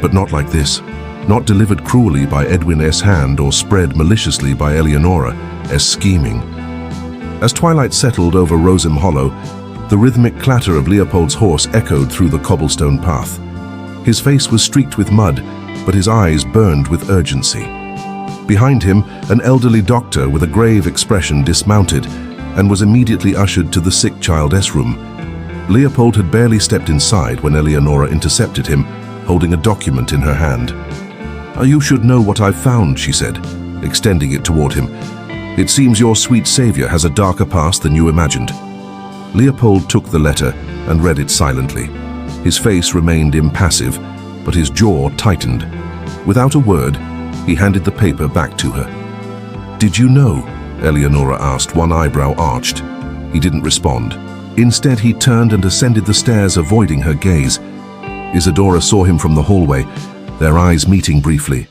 S1: but not like this. Not delivered cruelly by Edwin S. Hand or spread maliciously by Eleonora as scheming. As twilight settled over Roseham Hollow, the rhythmic clatter of Leopold's horse echoed through the cobblestone path. His face was streaked with mud, but his eyes burned with urgency. Behind him, an elderly doctor with a grave expression dismounted and was immediately ushered to the sick child's room. Leopold had barely stepped inside when Eleonora intercepted him, holding a document in her hand. "You should know what I've found," she said, extending it toward him. "It seems your sweet savior has a darker past than you imagined." Leopold took the letter and read it silently. His face remained impassive, but his jaw tightened. Without a word, he handed the paper back to her. "Did you know?" Eleonora asked, one eyebrow arched. He didn't respond. Instead, he turned and ascended the stairs, avoiding her gaze. Isadora saw him from the hallway, their eyes meeting briefly.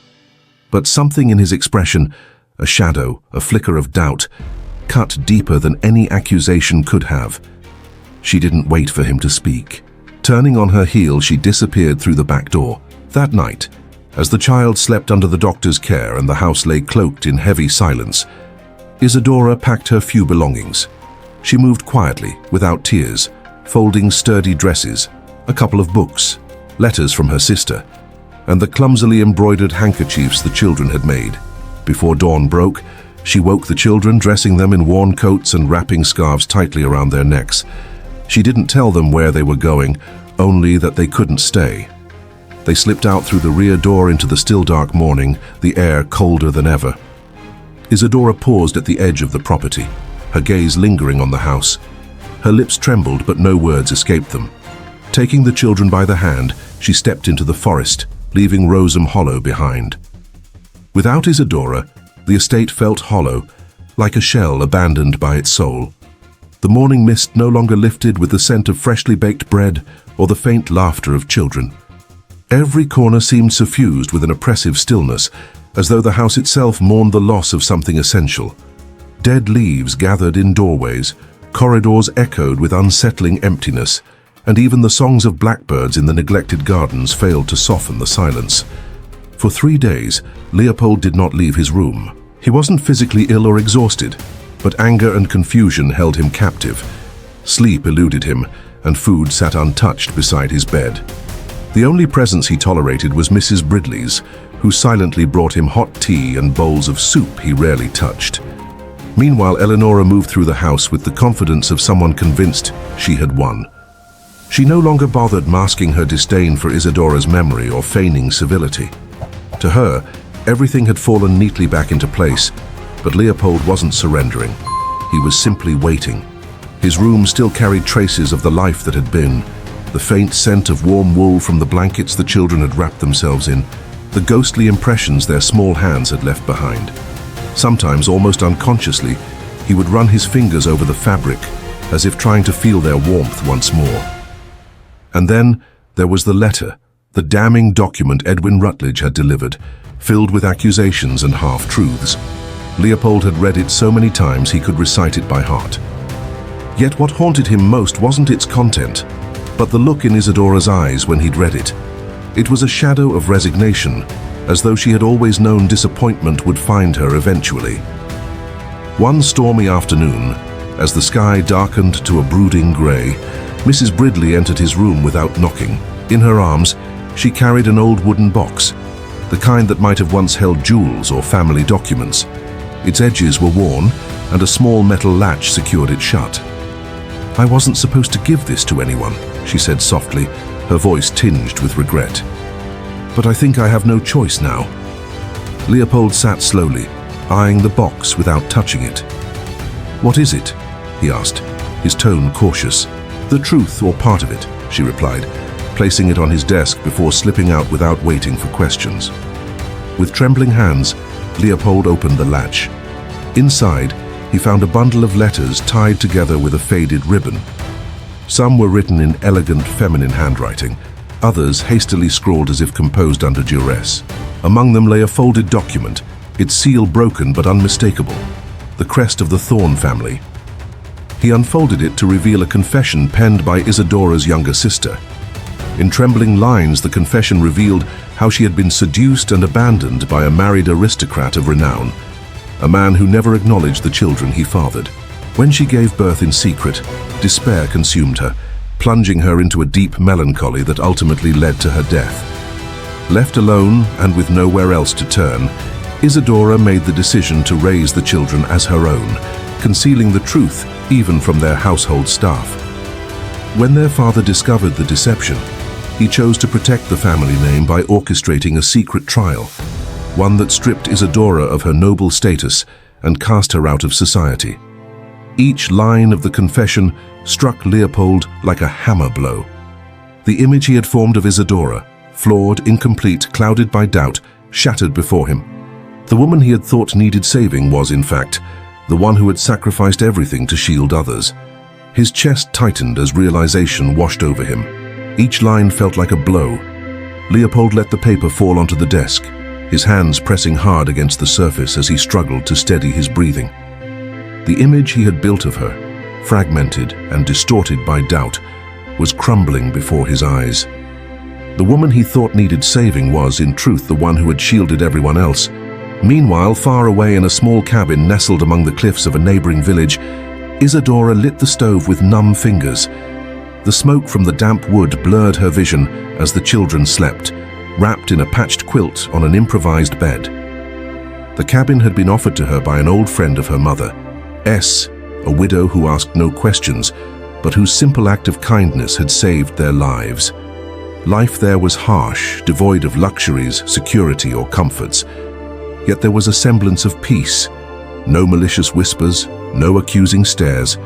S1: But something in his expression, a shadow, a flicker of doubt, cut deeper than any accusation could have. She didn't wait for him to speak. Turning on her heel, she disappeared through the back door. That night, as the child slept under the doctor's care and the house lay cloaked in heavy silence, Isadora packed her few belongings. She moved quietly, without tears, folding sturdy dresses, a couple of books, letters from her sister, and the clumsily embroidered handkerchiefs the children had made. Before dawn broke, she woke the children, dressing them in worn coats and wrapping scarves tightly around their necks. She didn't tell them where they were going, only that they couldn't stay. They slipped out through the rear door into the still dark morning, the air colder than ever. Isadora paused at the edge of the property, her gaze lingering on the house. Her lips trembled, but no words escaped them. Taking the children by the hand, she stepped into the forest, leaving Roseham Hollow behind. Without Isadora, the estate felt hollow, like a shell abandoned by its soul. The morning mist no longer lifted with the scent of freshly baked bread or the faint laughter of children. Every corner seemed suffused with an oppressive stillness, as though the house itself mourned the loss of something essential. Dead leaves gathered in doorways, corridors echoed with unsettling emptiness, and even the songs of blackbirds in the neglected gardens failed to soften the silence. For 3 days, Leopold did not leave his room. He wasn't physically ill or exhausted. but anger and confusion held him captive. Sleep eluded him, and food sat untouched beside his bed. The only presence he tolerated was Mrs. Bridley's, who silently brought him hot tea and bowls of soup he rarely touched. Meanwhile, Eleonora moved through the house with the confidence of someone convinced she had won. She no longer bothered masking her disdain for Isadora's memory or feigning civility. To her, everything had fallen neatly back into place, but Leopold wasn't surrendering. He was simply waiting. His room still carried traces of the life that had been, the faint scent of warm wool from the blankets the children had wrapped themselves in, the ghostly impressions their small hands had left behind. Sometimes, almost unconsciously, he would run his fingers over the fabric, as if trying to feel their warmth once more. And then there was the letter, the damning document Edwin Rutledge had delivered, filled with accusations and half-truths. Leopold had read it so many times he could recite it by heart. Yet what haunted him most wasn't its content, but the look in Isadora's eyes when he'd read it. It was a shadow of resignation, as though she had always known disappointment would find her eventually. One stormy afternoon, as the sky darkened to a brooding grey, Mrs. Bridley entered his room without knocking. In her arms, she carried an old wooden box, the kind that might have once held jewels or family documents. Its edges were worn, and a small metal latch secured it shut. "I wasn't supposed to give this to anyone," she said softly, her voice tinged with regret. "But I think I have no choice now." Leopold sat slowly, eyeing the box without touching it. "What is it?" he asked, his tone cautious. "The truth or part of it," she replied, placing it on his desk before slipping out without waiting for questions. With trembling hands, Leopold opened the latch. Inside, he found a bundle of letters tied together with a faded ribbon. Some were written in elegant feminine handwriting, others hastily scrawled as if composed under duress. Among them lay a folded document, its seal broken but unmistakable, the crest of the Thorne family. He unfolded it to reveal a confession penned by Isadora's younger sister. In trembling lines, the confession revealed how she had been seduced and abandoned by a married aristocrat of renown, a man who never acknowledged the children he fathered. When she gave birth in secret, despair consumed her, plunging her into a deep melancholy that ultimately led to her death. Left alone and with nowhere else to turn, Isadora made the decision to raise the children as her own, concealing the truth even from their household staff. When their father discovered the deception, he chose to protect the family name by orchestrating a secret trial, one that stripped Isadora of her noble status and cast her out of society. Each line of the confession struck Leopold like a hammer blow. The image he had formed of Isadora, flawed, incomplete, clouded by doubt, shattered before him. The woman he had thought needed saving was, in fact, the one who had sacrificed everything to shield others. His chest tightened as realization washed over him. Each line felt like a blow. Leopold let the paper fall onto the desk, his hands pressing hard against the surface as he struggled to steady his breathing. The image he had built of her, fragmented and distorted by doubt, was crumbling before his eyes. The woman he thought needed saving was, in truth, the one who had shielded everyone else. Meanwhile, far away in a small cabin nestled among the cliffs of a neighboring village, Isadora lit the stove with numb fingers. The smoke from the damp wood blurred her vision as the children slept, wrapped in a patched quilt on an improvised bed. The cabin had been offered to her by an old friend of her mother, S, a widow who asked no questions, but whose simple act of kindness had saved their lives. Life there was harsh, devoid of luxuries, security, or comforts. Yet there was a semblance of peace. No malicious whispers, no accusing stares,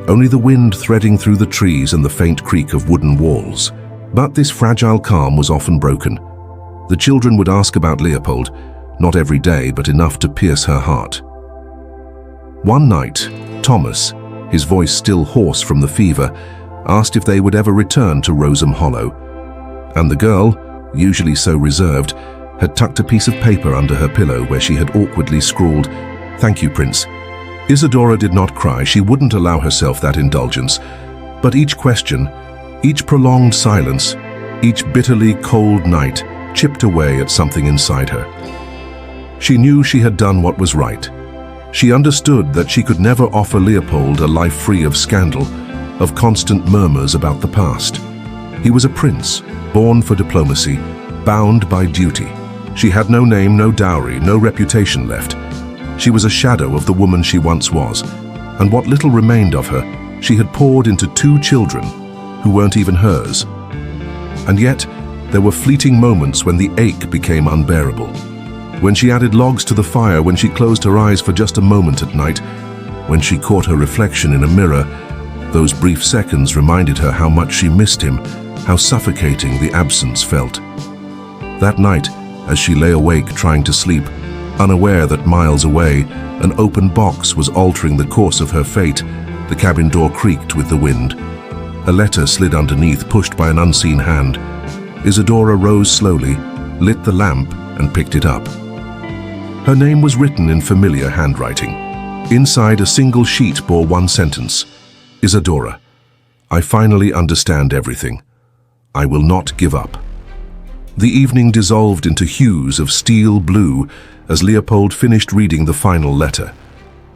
S1: only the wind threading through the trees and the faint creak of wooden walls. But this fragile calm was often broken. The children would ask about Leopold, not every day, but enough to pierce her heart. One night, Thomas, his voice still hoarse from the fever, asked if they would ever return to Roseham Hollow. And the girl, usually so reserved, had tucked a piece of paper under her pillow where she had awkwardly scrawled, "Thank you, Prince." Isadora did not cry. She wouldn't allow herself that indulgence. But each question, each prolonged silence, each bitterly cold night chipped away at something inside her. She knew she had done what was right. She understood that she could never offer Leopold a life free of scandal, of constant murmurs about the past. He was a prince, born for diplomacy, bound by duty. She had no name, no dowry, no reputation left. She was a shadow of the woman she once was, and what little remained of her, she had poured into 2 children who weren't even hers. And yet, there were fleeting moments when the ache became unbearable. When she added logs to the fire, when she closed her eyes for just a moment at night, when she caught her reflection in a mirror, those brief seconds reminded her how much she missed him, how suffocating the absence felt. That night, as she lay awake trying to sleep, unaware that miles away, an open box was altering the course of her fate, the cabin door creaked with the wind. A letter slid underneath, pushed by an unseen hand. Isadora rose slowly, lit the lamp, and picked it up. Her name was written in familiar handwriting. Inside, a single sheet bore one sentence: Isadora, I finally understand everything. I will not give up. The evening dissolved into hues of steel blue as Leopold finished reading the final letter.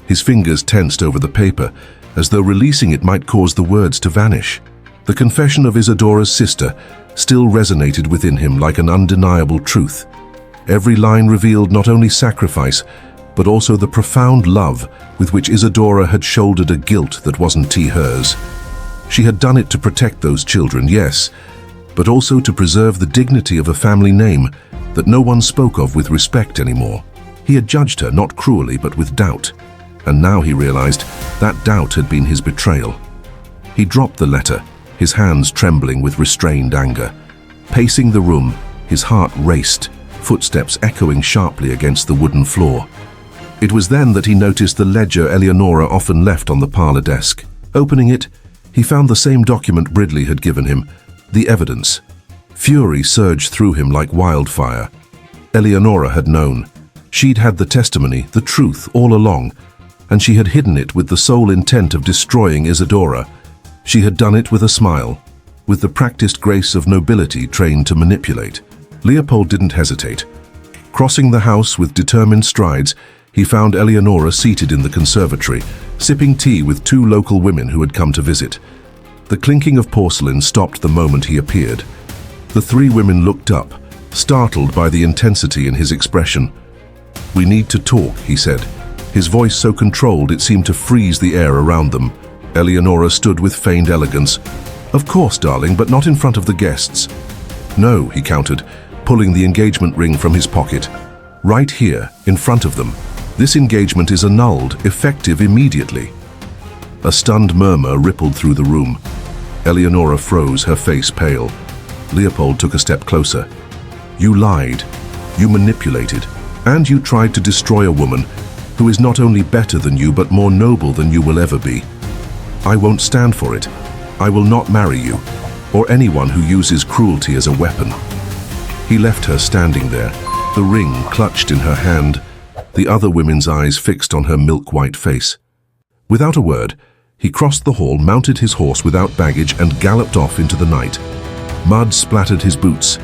S1: His fingers tensed over the paper, as though releasing it might cause the words to vanish. The confession of Isadora's sister still resonated within him like an undeniable truth. Every line revealed not only sacrifice, but also the profound love with which Isadora had shouldered a guilt that wasn't hers. She had done it to protect those children, yes, but also to preserve the dignity of a family name that no one spoke of with respect anymore. He had judged her not cruelly but with doubt, and now he realized that doubt had been his betrayal. He dropped the letter, his hands trembling with restrained anger. Pacing the room, his heart raced, footsteps echoing sharply against the wooden floor. It was then that he noticed the ledger Eleonora often left on the parlor desk. Opening it, he found the same document Ridley had given him, the evidence. Fury surged through him like wildfire. Eleonora had known. She'd had the testimony, the truth, all along, and she had hidden it with the sole intent of destroying Isadora. She had done it with a smile, with the practiced grace of nobility trained to manipulate. Leopold didn't hesitate. Crossing the house with determined strides, he found Eleonora seated in the conservatory, sipping tea with 2 local women who had come to visit. The clinking of porcelain stopped the moment he appeared. The 3 women looked up, startled by the intensity in his expression. "We need to talk," he said, his voice so controlled it seemed to freeze the air around them. Eleonora stood with feigned elegance. "Of course, darling, but not in front of the guests." "No," he countered, pulling the engagement ring from his pocket. "Right here, in front of them. This engagement is annulled, effective immediately." A stunned murmur rippled through the room. Eleonora froze, her face pale. Leopold took a step closer. "You lied, you manipulated, and you tried to destroy a woman who is not only better than you but more noble than you will ever be. I won't stand for it. I will not marry you, or anyone who uses cruelty as a weapon." He left her standing there, the ring clutched in her hand, the other women's eyes fixed on her milk-white face. Without a word, he crossed the hall, mounted his horse without baggage, and galloped off into the night. Mud splattered his boots.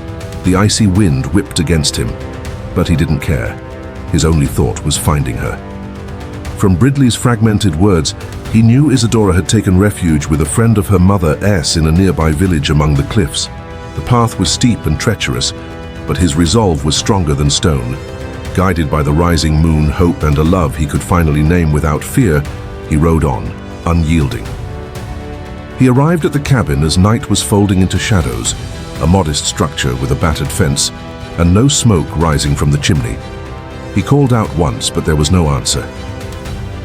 S1: The icy wind whipped against him. But he didn't care. His only thought was finding her. From Ridley's fragmented words, he knew Isadora had taken refuge with a friend of her mother S in a nearby village among the cliffs. The path was steep and treacherous, but his resolve was stronger than stone. Guided by the rising moon, hope, and a love he could finally name without fear, he rode on, unyielding. He arrived at the cabin as night was folding into shadows, a modest structure with a battered fence, and no smoke rising from the chimney. He called out once, but there was no answer.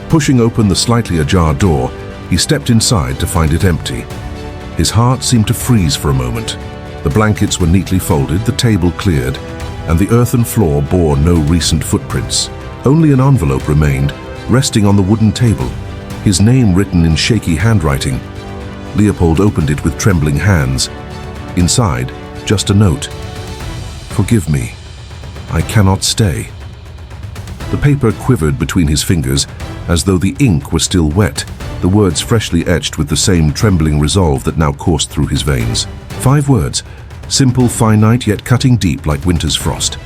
S1: Pushing open the slightly ajar door, he stepped inside to find it empty. His heart seemed to freeze for a moment. The blankets were neatly folded, the table cleared, and the earthen floor bore no recent footprints. Only an envelope remained, resting on the wooden table, his name written in shaky handwriting. Leopold opened it with trembling hands. Inside, just a note. "Forgive me. I cannot stay." The paper quivered between his fingers, as though the ink were still wet, the words freshly etched with the same trembling resolve that now coursed through his veins. 5 words, simple, finite, yet cutting deep like winter's frost.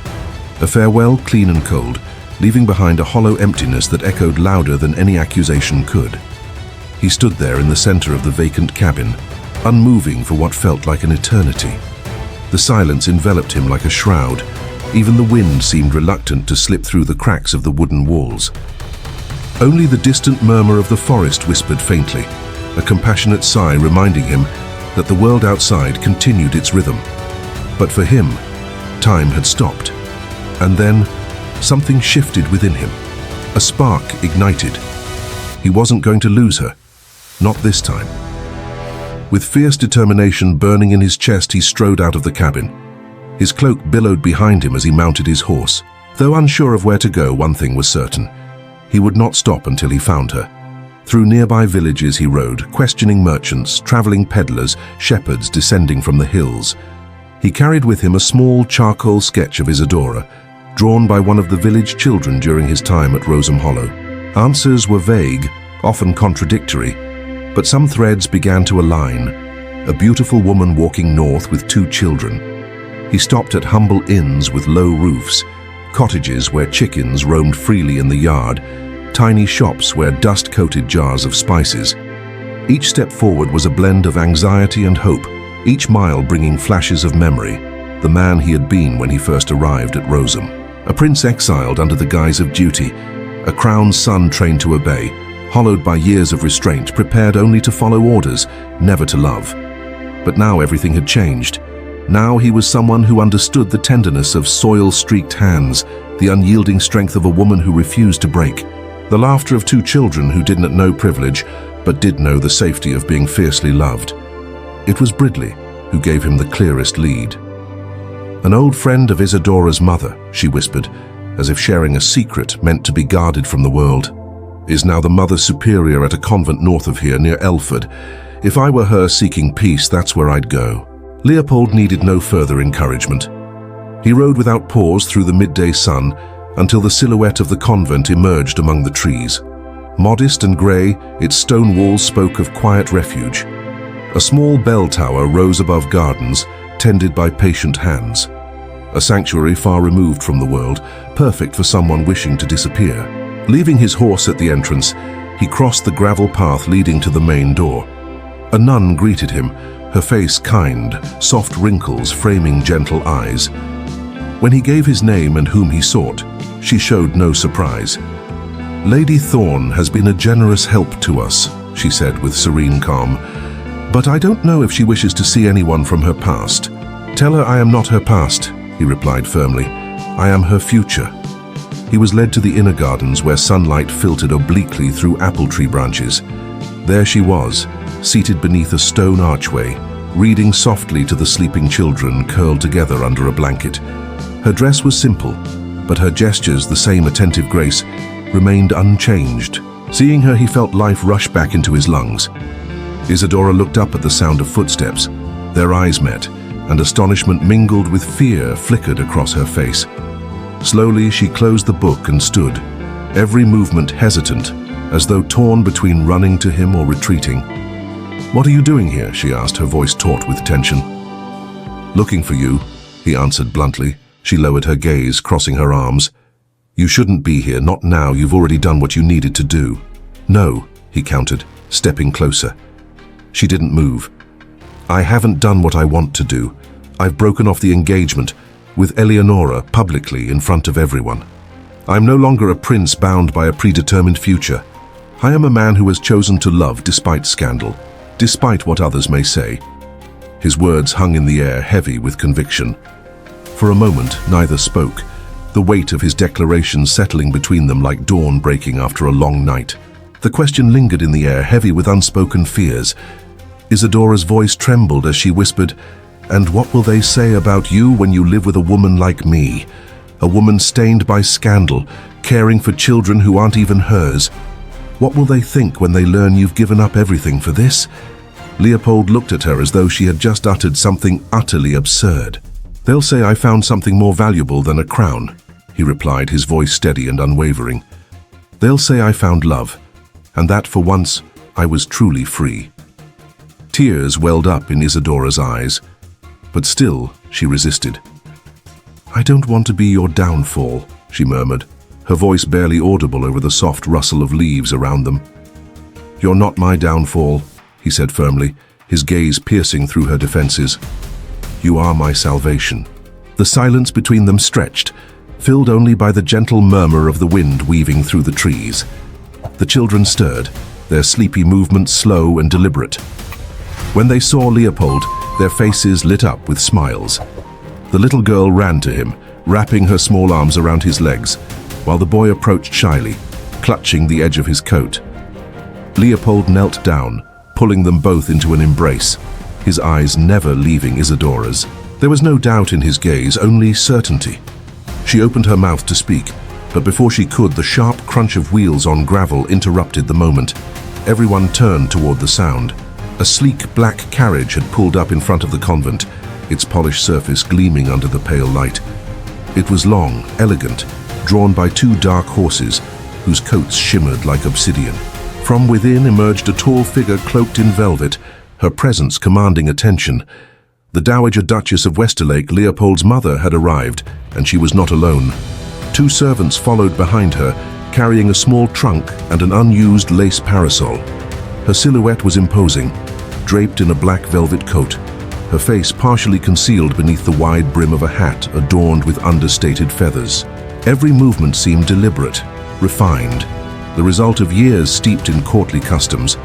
S1: A farewell, clean and cold, leaving behind a hollow emptiness that echoed louder than any accusation could. He stood there in the center of the vacant cabin, unmoving for what felt like an eternity. The silence enveloped him like a shroud. Even the wind seemed reluctant to slip through the cracks of the wooden walls. Only the distant murmur of the forest whispered faintly, a compassionate sigh reminding him that the world outside continued its rhythm. But for him, time had stopped. And then, something shifted within him. A spark ignited. He wasn't going to lose her. Not this time. With fierce determination burning in his chest, he strode out of the cabin. His cloak billowed behind him as he mounted his horse. Though unsure of where to go, one thing was certain. He would not stop until he found her. Through nearby villages he rode, questioning merchants, traveling peddlers, shepherds descending from the hills. He carried with him a small charcoal sketch of Isadora, drawn by one of the village children during his time at Roseham Hollow. Answers were vague, often contradictory, but some threads began to align. A beautiful woman walking north with 2 children. He stopped at humble inns with low roofs, cottages where chickens roamed freely in the yard, tiny shops where dust-coated jars of spices. Each step forward was a blend of anxiety and hope, each mile bringing flashes of memory, the man he had been when he first arrived at Roseham. A prince exiled under the guise of duty, a crowned son trained to obey, hollowed by years of restraint, prepared only to follow orders, never to love. But now everything had changed. Now he was someone who understood the tenderness of soil-streaked hands, the unyielding strength of a woman who refused to break, the laughter of 2 children who didn't know privilege, but did know the safety of being fiercely loved. It was Bridley who gave him the clearest lead. An old friend of Isadora's mother, she whispered, as if sharing a secret meant to be guarded from the world, is now the mother superior at a convent north of here near Elford. If I were her seeking peace, that's where I'd go. Leopold needed no further encouragement. He rode without pause through the midday sun until the silhouette of the convent emerged among the trees. Modest and grey, its stone walls spoke of quiet refuge. A small bell tower rose above gardens, tended by patient hands. A sanctuary far removed from the world, perfect for someone wishing to disappear. Leaving his horse at the entrance, he crossed the gravel path leading to the main door. A nun greeted him, her face kind, soft wrinkles framing gentle eyes. When he gave his name and whom he sought, she showed no surprise. "Lady Thorne has been a generous help to us," she said with serene calm. "But I don't know if she wishes to see anyone from her past." "Tell her I am not her past," he replied firmly. "I am her future." He was led to the inner gardens where sunlight filtered obliquely through apple tree branches. There she was, seated beneath a stone archway, reading softly to the sleeping children curled together under a blanket. Her dress was simple, but her gestures, the same attentive grace, remained unchanged. Seeing her, he felt life rush back into his lungs. Isadora looked up at the sound of footsteps. Their eyes met, and astonishment mingled with fear flickered across her face. Slowly, she closed the book and stood, every movement hesitant, as though torn between running to him or retreating. "What are you doing here?" she asked, her voice taut with tension. "Looking for you," he answered bluntly. She lowered her gaze, crossing her arms. "You shouldn't be here, not now. You've already done what you needed to do." "No," he countered, stepping closer. She didn't move. "I haven't done what I want to do. I've broken off the engagement with Eleonora publicly in front of everyone. I'm no longer a prince bound by a predetermined future. I am a man who has chosen to love despite scandal, despite what others may say." His words hung in the air, heavy with conviction. For a moment, neither spoke, the weight of his declaration settling between them like dawn breaking after a long night. The question lingered in the air, heavy with unspoken fears. Isadora's voice trembled as she whispered, "And what will they say about you when you live with a woman like me? A woman stained by scandal, caring for children who aren't even hers. What will they think when they learn you've given up everything for this?" Leopold looked at her as though she had just uttered something utterly absurd. "They'll say I found something more valuable than a crown," he replied, his voice steady and unwavering. "They'll say I found love, and that for once I was truly free." Tears welled up in Isadora's eyes, but still she resisted. "I don't want to be your downfall," she murmured. her voice barely audible over the soft rustle of leaves around them. "You're not my downfall," he said firmly, his gaze piercing through her defenses. "You are my salvation." The silence between them stretched, filled only by the gentle murmur of the wind weaving through the trees. The children stirred, their sleepy movements slow and deliberate. When they saw Leopold, their faces lit up with smiles. The little girl ran to him, wrapping her small arms around his legs, while the boy approached shyly, clutching the edge of his coat. Leopold knelt down, pulling them both into an embrace, his eyes never leaving Isadora's. There was no doubt in his gaze, only certainty. She opened her mouth to speak, but before she could, the sharp crunch of wheels on gravel interrupted the moment. Everyone turned toward the sound. A sleek black carriage had pulled up in front of the convent, its polished surface gleaming under the pale light. It was long, elegant, drawn by two dark horses, whose coats shimmered like obsidian. From within emerged a tall figure cloaked in velvet, her presence commanding attention. The Dowager Duchess of Westerlake, Leopold's mother, had arrived, and she was not alone. Two servants followed behind her, carrying a small trunk and an unused lace parasol. Her silhouette was imposing, draped in a black velvet coat, her face partially concealed beneath the wide brim of a hat adorned with understated feathers. Every movement seemed deliberate, refined, the result of years steeped in courtly customs.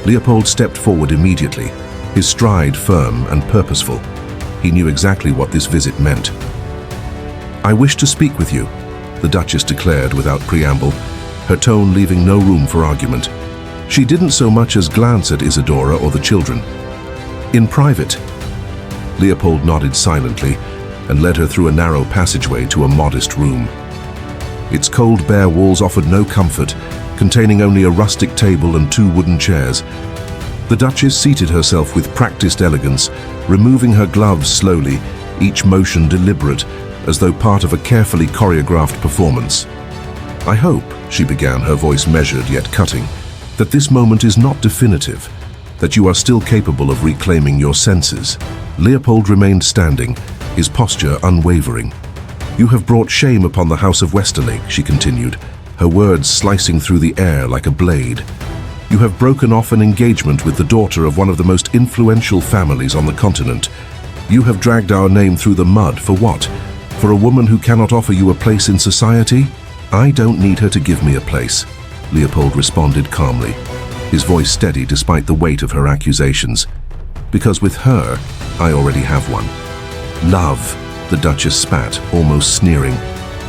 S1: Leopold stepped forward immediately, his stride firm and purposeful. He knew exactly what this visit meant. "I wish to speak with you," the Duchess declared without preamble, her tone leaving no room for argument. She didn't so much as glance at Isadora or the children. "In private." Leopold nodded silently and led her through a narrow passageway to a modest room. Its cold, bare walls offered no comfort, containing only a rustic table and two wooden chairs. The Duchess seated herself with practiced elegance, removing her gloves slowly, each motion deliberate, as though part of a carefully choreographed performance. "I hope," she began, her voice measured yet cutting, "that this moment is not definitive, that you are still capable of reclaiming your senses." Leopold remained standing, his posture unwavering. "You have brought shame upon the House of Westerlake," she continued, her words slicing through the air like a blade. "You have broken off an engagement with the daughter of one of the most influential families on the continent. You have dragged our name through the mud for what? For a woman who cannot offer you a place in society?" "I don't need her to give me a place," Leopold responded calmly, his voice steady despite the weight of her accusations. "Because with her, I already have one." "Love," the Duchess spat, almost sneering.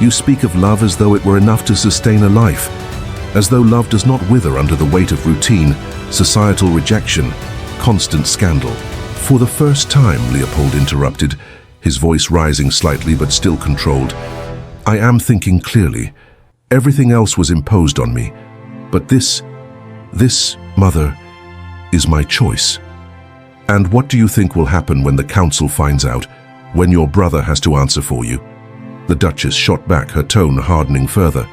S1: "You speak of love as though it were enough to sustain a life, as though love does not wither under the weight of routine, societal rejection, constant scandal." "For the first time," Leopold interrupted, his voice rising slightly but still controlled, "I am thinking clearly. Everything else was imposed on me, but this, mother, is my choice." "And what do you think will happen when the council finds out, when your brother has to answer for you?" The Duchess shot back, her tone hardening further.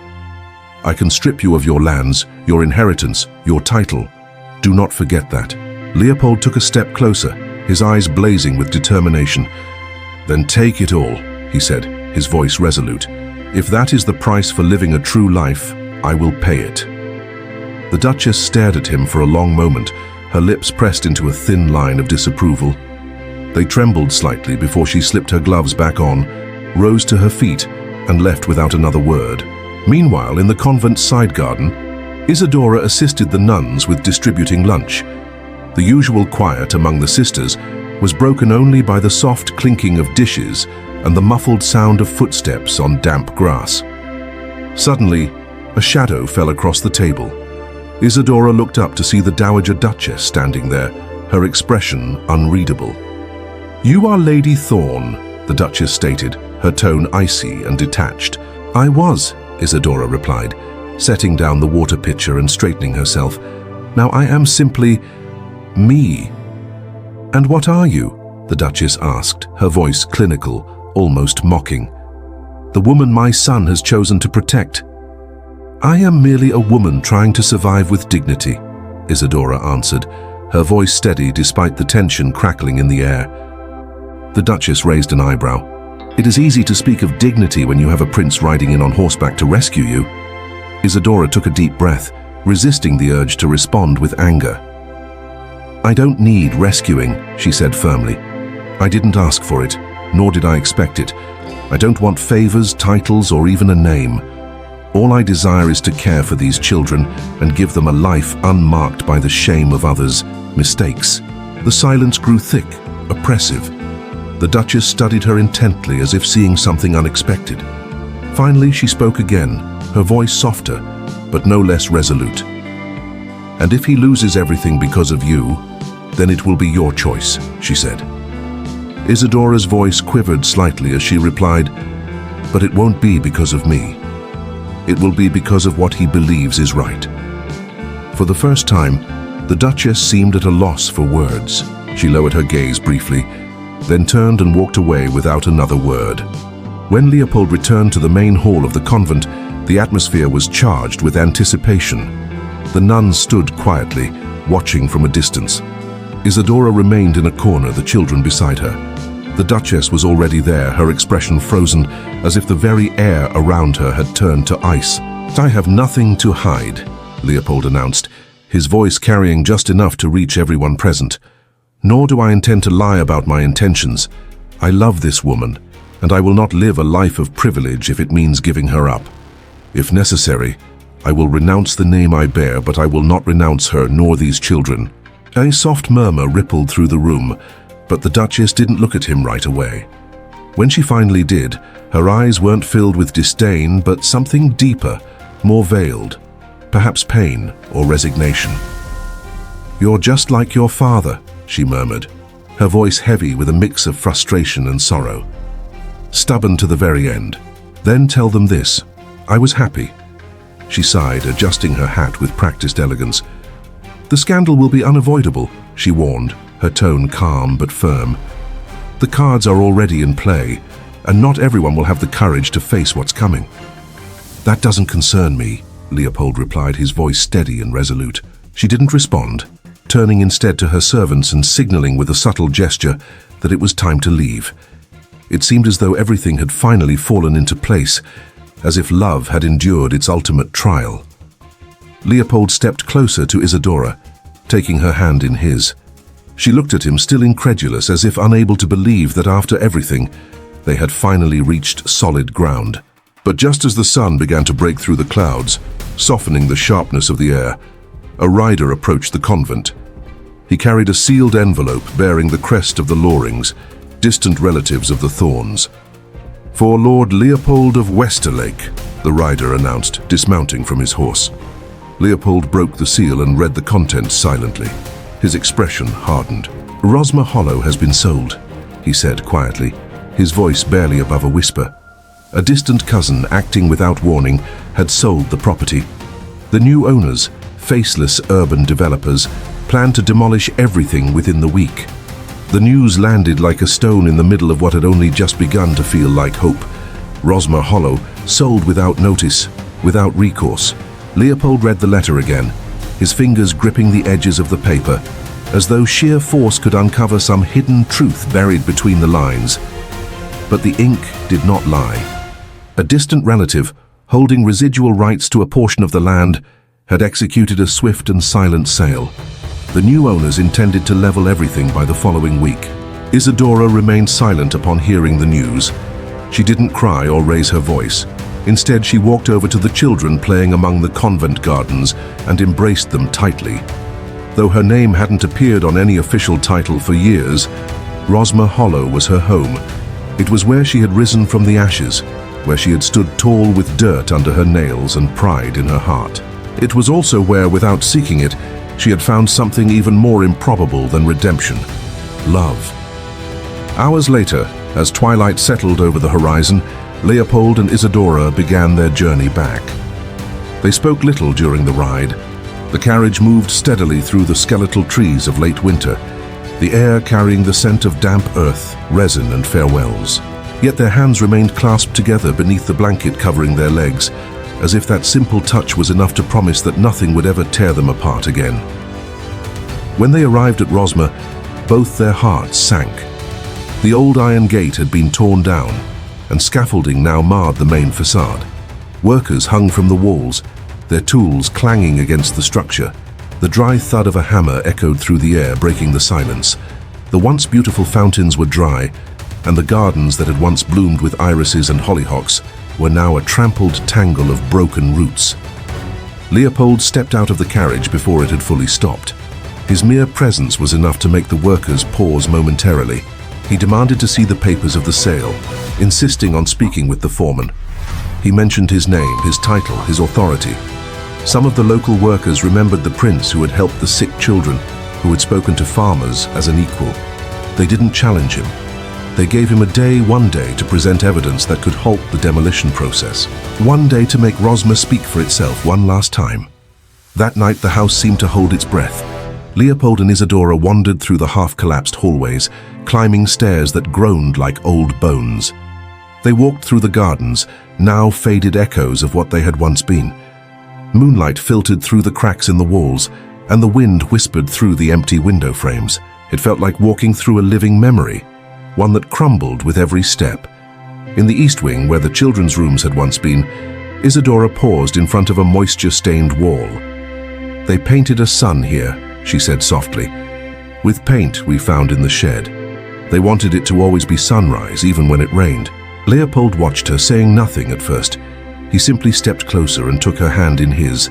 S1: "I can strip you of your lands, your inheritance, your title. Do not forget that." Leopold took a step closer, his eyes blazing with determination. "Then take it all," he said, his voice resolute. "If that is the price for living a true life, I will pay it." The Duchess stared at him for a long moment, her lips pressed into a thin line of disapproval. They trembled slightly before she slipped her gloves back on, rose to her feet, and left without another word. Meanwhile, in the convent's side garden, Isadora assisted the nuns with distributing lunch. The usual quiet among the sisters was broken only by the soft clinking of dishes and the muffled sound of footsteps on damp grass. Suddenly, a shadow fell across the table. Isadora looked up to see the Dowager Duchess standing there, her expression unreadable. "You are Lady Thorne," the Duchess stated, her tone icy and detached. "I was," Isadora replied, setting down the water pitcher and straightening herself. "Now I am simply me." "And what are you?" the Duchess asked, her voice clinical, almost mocking. "The woman my son has chosen to protect." "I am merely a woman trying to survive with dignity," Isadora answered, her voice steady despite the tension crackling in the air. The Duchess raised an eyebrow. It is easy to speak of dignity when you have a prince riding in on horseback to rescue you. Isadora took a deep breath, resisting the urge to respond with anger. I don't need rescuing, she said firmly. I didn't ask for it, nor did I expect it. I don't want favors, titles, or even a name. All I desire is to care for these children and give them a life unmarked by the shame of others' mistakes. The silence grew thick, oppressive. The Duchess studied her intently as if seeing something unexpected. Finally, she spoke again, her voice softer, but no less resolute. And if he loses everything because of you, then it will be your choice, she said. Isadora's voice quivered slightly as she replied, but it won't be because of me. It will be because of what he believes is right. For the first time, the Duchess seemed at a loss for words. She lowered her gaze briefly, then turned and walked away without another word. When Leopold returned to the main hall of the convent, the atmosphere was charged with anticipation. The nuns stood quietly, watching from a distance. Isadora remained in a corner, the children beside her. The Duchess was already there, her expression frozen, as if the very air around her had turned to ice. I have nothing to hide, Leopold announced, his voice carrying just enough to reach everyone present. Nor do I intend to lie about my intentions. I love this woman, and I will not live a life of privilege if it means giving her up. If necessary, I will renounce the name I bear, but I will not renounce her nor these children. A soft murmur rippled through the room, but the Duchess didn't look at him right away. When she finally did, her eyes weren't filled with disdain, but something deeper, more veiled, perhaps pain or resignation. You're just like your father, she murmured, her voice heavy with a mix of frustration and sorrow. Stubborn to the very end. Then tell them this. I was happy. She sighed, adjusting her hat with practiced elegance. The scandal will be unavoidable, she warned, her tone calm but firm. The cards are already in play, and not everyone will have the courage to face what's coming. That doesn't concern me, Leopold replied, his voice steady and resolute. She didn't respond, turning instead to her servants and signaling with a subtle gesture that it was time to leave. It seemed as though everything had finally fallen into place, as if love had endured its ultimate trial. Leopold stepped closer to Isadora, taking her hand in his. She looked at him, still incredulous, as if unable to believe that after everything, they had finally reached solid ground. But just as the sun began to break through the clouds, softening the sharpness of the air, a rider approached the convent. He carried a sealed envelope bearing the crest of the Lorings, distant relatives of the Thorns. For Lord Leopold of Westerlake, the rider announced, dismounting from his horse. Leopold broke the seal and read the contents silently. His expression hardened. Rosmer Hollow has been sold, he said quietly, his voice barely above a whisper. A distant cousin, acting without warning, had sold the property. The new owners, faceless urban developers, planned to demolish everything within the week. The news landed like a stone in the middle of what had only just begun to feel like hope. Rosmer Hollow, sold without notice, without recourse. Leopold read the letter again, his fingers gripping the edges of the paper, as though sheer force could uncover some hidden truth buried between the lines. But the ink did not lie. A distant relative, holding residual rights to a portion of the land, had executed a swift and silent sale. The new owners intended to level everything by the following week. Isadora remained silent upon hearing the news. She didn't cry or raise her voice. Instead, she walked over to the children playing among the convent gardens and embraced them tightly. Though her name hadn't appeared on any official title for years, Rosmer Hollow was her home. It was where she had risen from the ashes, where she had stood tall with dirt under her nails and pride in her heart. It was also where, without seeking it, she had found something even more improbable than redemption: love. Hours later, as twilight settled over the horizon, Leopold and Isadora began their journey back. They spoke little during the ride. The carriage moved steadily through the skeletal trees of late winter, the air carrying the scent of damp earth, resin, and farewells. Yet their hands remained clasped together beneath the blanket covering their legs, as if that simple touch was enough to promise that nothing would ever tear them apart again. When they arrived at Rosmer, both their hearts sank. The old iron gate had been torn down, and scaffolding now marred the main facade. Workers hung from the walls, their tools clanging against the structure. The dry thud of a hammer echoed through the air, breaking the silence. The once beautiful fountains were dry, and the gardens that had once bloomed with irises and hollyhocks were now a trampled tangle of broken roots. Leopold stepped out of the carriage before it had fully stopped. His mere presence was enough to make the workers pause momentarily. He demanded to see the papers of the sale, insisting on speaking with the foreman. He mentioned his name, his title, his authority. Some of the local workers remembered the prince who had helped the sick children, who had spoken to farmers as an equal. They didn't challenge him. They gave him one day to present evidence that could halt the demolition process. One day to make Rosmer speak for itself one last time. That night the house seemed to hold its breath. Leopold and Isadora wandered through the half-collapsed hallways, climbing stairs that groaned like old bones. They walked through the gardens, now faded echoes of what they had once been. Moonlight filtered through the cracks in the walls, and the wind whispered through the empty window frames. It felt like walking through a living memory, one that crumbled with every step. In the east wing, where the children's rooms had once been, Isadora paused in front of a moisture-stained wall. "They painted a sun here," she said softly, "with paint we found in the shed. They wanted it to always be sunrise, even when it rained." Leopold watched her, saying nothing at first. He simply stepped closer and took her hand in his.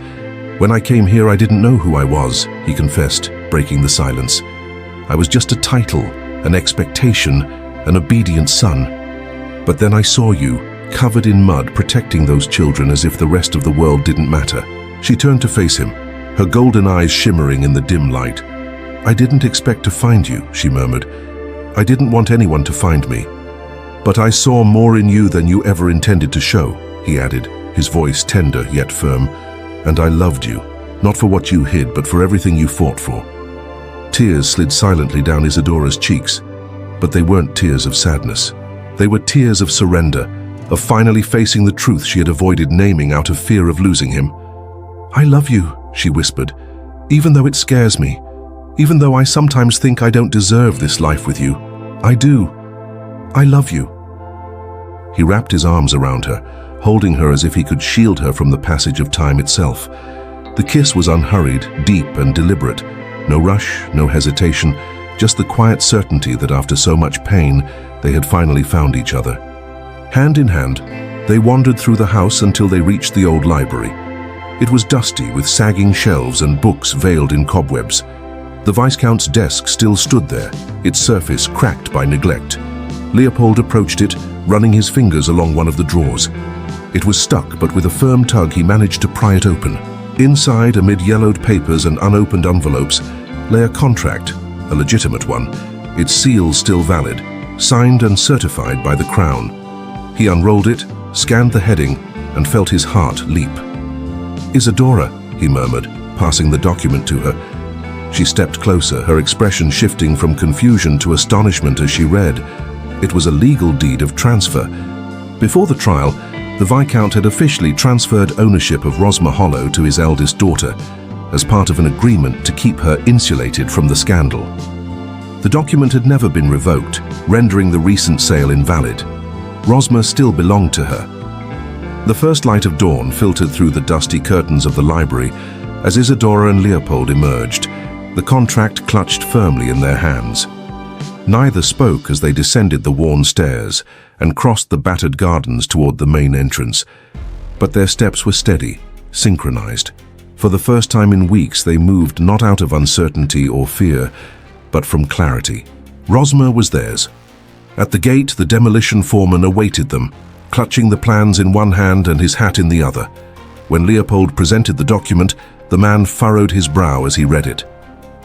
S1: "When I came here, I didn't know who I was," he confessed, breaking the silence. "I was just a title, an expectation, an obedient son. But then I saw you, covered in mud, protecting those children as if the rest of the world didn't matter." She turned to face him, her golden eyes shimmering in the dim light. "I didn't expect to find you," she murmured. "I didn't want anyone to find me. But I saw more in you than you ever intended to show," he added, his voice tender yet firm. "And I loved you, not for what you hid, but for everything you fought for." Tears slid silently down Isadora's cheeks, but they weren't tears of sadness. They were tears of surrender, of finally facing the truth she had avoided naming out of fear of losing him. "I love you," she whispered, "even though it scares me, even though I sometimes think I don't deserve this life with you. I do. I love you." He wrapped his arms around her, holding her as if he could shield her from the passage of time itself. The kiss was unhurried, deep and deliberate. No rush, no hesitation, just the quiet certainty that after so much pain, they had finally found each other. Hand in hand, they wandered through the house until they reached the old library. It was dusty, with sagging shelves and books veiled in cobwebs. The Viscount's desk still stood there, its surface cracked by neglect. Leopold approached it, running his fingers along one of the drawers. It was stuck, but with a firm tug he managed to pry it open. Inside, amid yellowed papers and unopened envelopes, lay a contract, a legitimate one, its seal still valid, signed and certified by the Crown. He unrolled it, scanned the heading, and felt his heart leap. "Isadora," he murmured, passing the document to her. She stepped closer, her expression shifting from confusion to astonishment as she read. It was a legal deed of transfer. Before the trial, the Viscount had officially transferred ownership of Rosmer Hollow to his eldest daughter, as part of an agreement to keep her insulated from the scandal. The document had never been revoked, rendering the recent sale invalid. Rosmer still belonged to her. The first light of dawn filtered through the dusty curtains of the library as Isadora and Leopold emerged, the contract clutched firmly in their hands. Neither spoke as they descended the worn stairs and crossed the battered gardens toward the main entrance, but their steps were steady, synchronized. For the first time in weeks, they moved not out of uncertainty or fear, but from clarity. Rosmer was theirs. At the gate, the demolition foreman awaited them, clutching the plans in one hand and his hat in the other. When Leopold presented the document, the man furrowed his brow as he read it.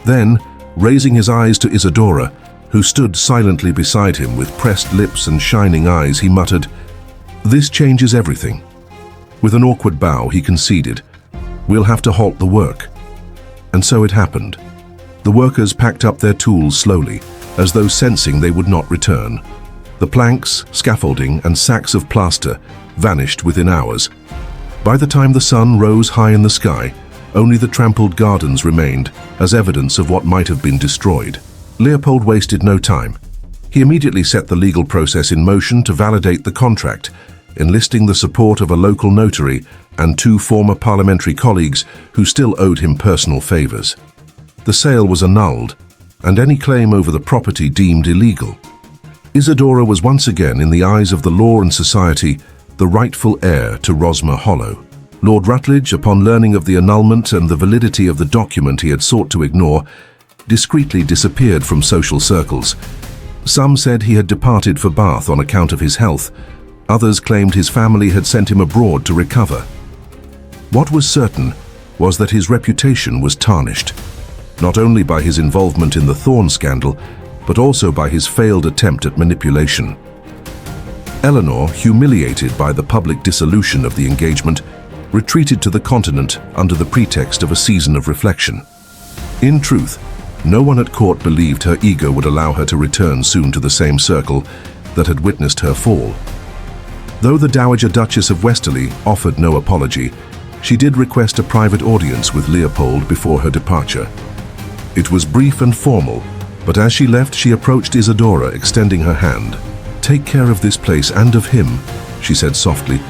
S1: Then, raising his eyes to Isadora, who stood silently beside him with pressed lips and shining eyes, he muttered, "This changes everything." With an awkward bow, he conceded, "We'll have to halt the work." And so it happened. The workers packed up their tools slowly, as though sensing they would not return. The planks, scaffolding, and sacks of plaster vanished within hours. By the time the sun rose high in the sky, only the trampled gardens remained as evidence of what might have been destroyed. Leopold wasted no time. He immediately set the legal process in motion to validate the contract, enlisting the support of a local notary and 2 former parliamentary colleagues who still owed him personal favors. The sale was annulled, and any claim over the property deemed illegal. Isadora was once again, in the eyes of the law and society, the rightful heir to Rosmer Hollow. Lord Rutledge, upon learning of the annulment and the validity of the document he had sought to ignore, discreetly disappeared from social circles. Some said he had departed for Bath on account of his health. Others claimed his family had sent him abroad to recover. What was certain was that his reputation was tarnished, not only by his involvement in the Thorn scandal, but also by his failed attempt at manipulation. Eleanor, humiliated by the public dissolution of the engagement, retreated to the continent under the pretext of a season of reflection. In truth, no one at court believed her ego would allow her to return soon to the same circle that had witnessed her fall. Though the Dowager Duchess of Westerly offered no apology, she did request a private audience with Leopold before her departure. It was brief and formal, but as she left, she approached Isadora, extending her hand. "Take care of this place and of him," she said softly,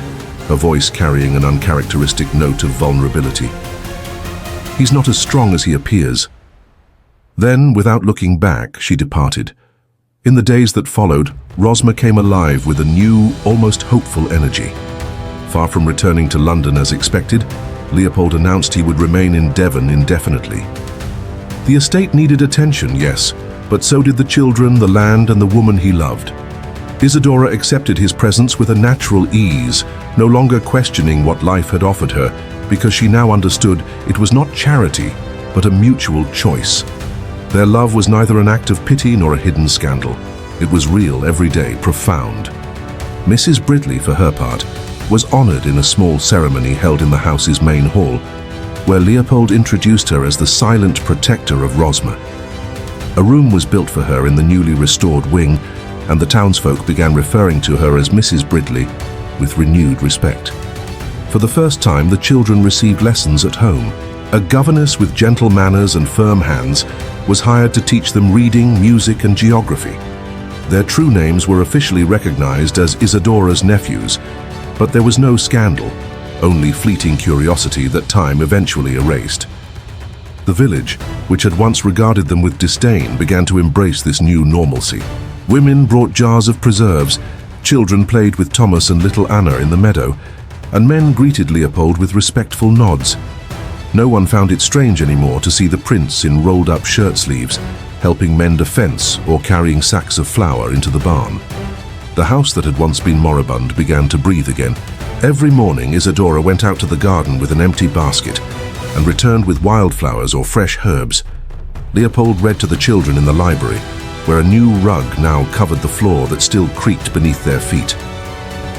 S1: her voice carrying an uncharacteristic note of vulnerability. "He's not as strong as he appears." Then, without looking back, she departed. In the days that followed, Rosmer came alive with a new, almost hopeful energy. Far from returning to London as expected, Leopold announced he would remain in Devon indefinitely. The estate needed attention, yes, but so did the children, the land, and the woman he loved. Isadora accepted his presence with a natural ease, no longer questioning what life had offered her, because she now understood it was not charity, but a mutual choice. Their love was neither an act of pity nor a hidden scandal. It was real, everyday, profound. Mrs. Bridley, for her part, was honored in a small ceremony held in the house's main hall, where Leopold introduced her as the silent protector of Rosmer. A room was built for her in the newly restored wing, and the townsfolk began referring to her as Mrs. Bridley with renewed respect. For the first time, the children received lessons at home. A governess with gentle manners and firm hands was hired to teach them reading, music, and geography. Their true names were officially recognized as Isadora's nephews, but there was no scandal, only fleeting curiosity that time eventually erased. The village, which had once regarded them with disdain, began to embrace this new normalcy. Women brought jars of preserves, children played with Thomas and little Anna in the meadow, and men greeted Leopold with respectful nods. No one found it strange anymore to see the prince in rolled-up shirt sleeves, helping mend a fence or carrying sacks of flour into the barn. The house that had once been moribund began to breathe again. Every morning, Isadora went out to the garden with an empty basket and returned with wildflowers or fresh herbs. Leopold read to the children in the library, where a new rug now covered the floor that still creaked beneath their feet.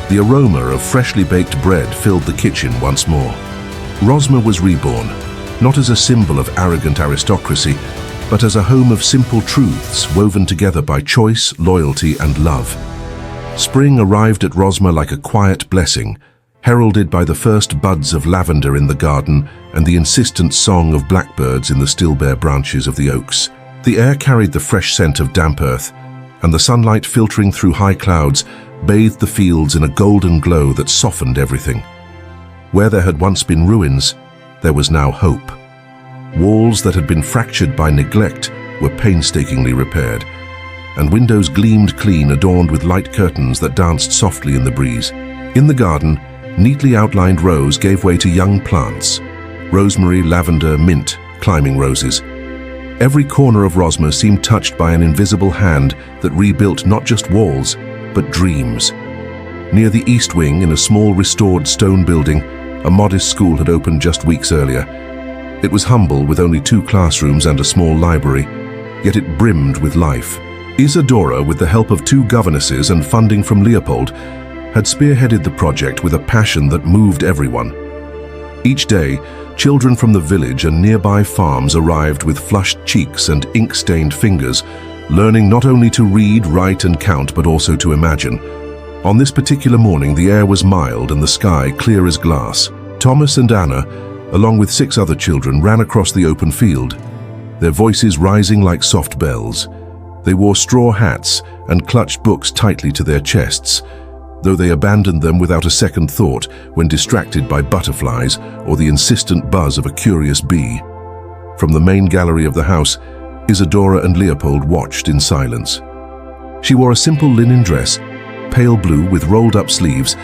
S1: The aroma of freshly baked bread filled the kitchen once more. Rosmer was reborn, not as a symbol of arrogant aristocracy, but as a home of simple truths woven together by choice, loyalty, and love. Spring arrived at Rosmer like a quiet blessing, heralded by the first buds of lavender in the garden and the insistent song of blackbirds in the still bare branches of the oaks. The air carried the fresh scent of damp earth, and the sunlight filtering through high clouds bathed the fields in a golden glow that softened everything. Where there had once been ruins, there was now hope. Walls that had been fractured by neglect were painstakingly repaired, and windows gleamed clean, adorned with light curtains that danced softly in the breeze. In the garden, neatly outlined rows gave way to young plants: rosemary, lavender, mint, climbing roses. Every corner of Rosmer seemed touched by an invisible hand that rebuilt not just walls, but dreams. Near the east wing, in a small restored stone building, a modest school had opened just weeks earlier. It was humble, with only 2 classrooms and a small library, yet it brimmed with life. Isadora, with the help of 2 governesses and funding from Leopold, had spearheaded the project with a passion that moved everyone. Each day, children from the village and nearby farms arrived with flushed cheeks and ink-stained fingers, learning not only to read, write, and count, but also to imagine. On this particular morning, the air was mild and the sky clear as glass. Thomas and Anna, along with 6 other children, ran across the open field, their voices rising like soft bells. They wore straw hats and clutched books tightly to their chests, though they abandoned them without a second thought when distracted by butterflies or the insistent buzz of a curious bee. From the main gallery of the house, Isadora and Leopold watched in silence. She wore a simple linen dress, pale blue with rolled-up sleeves,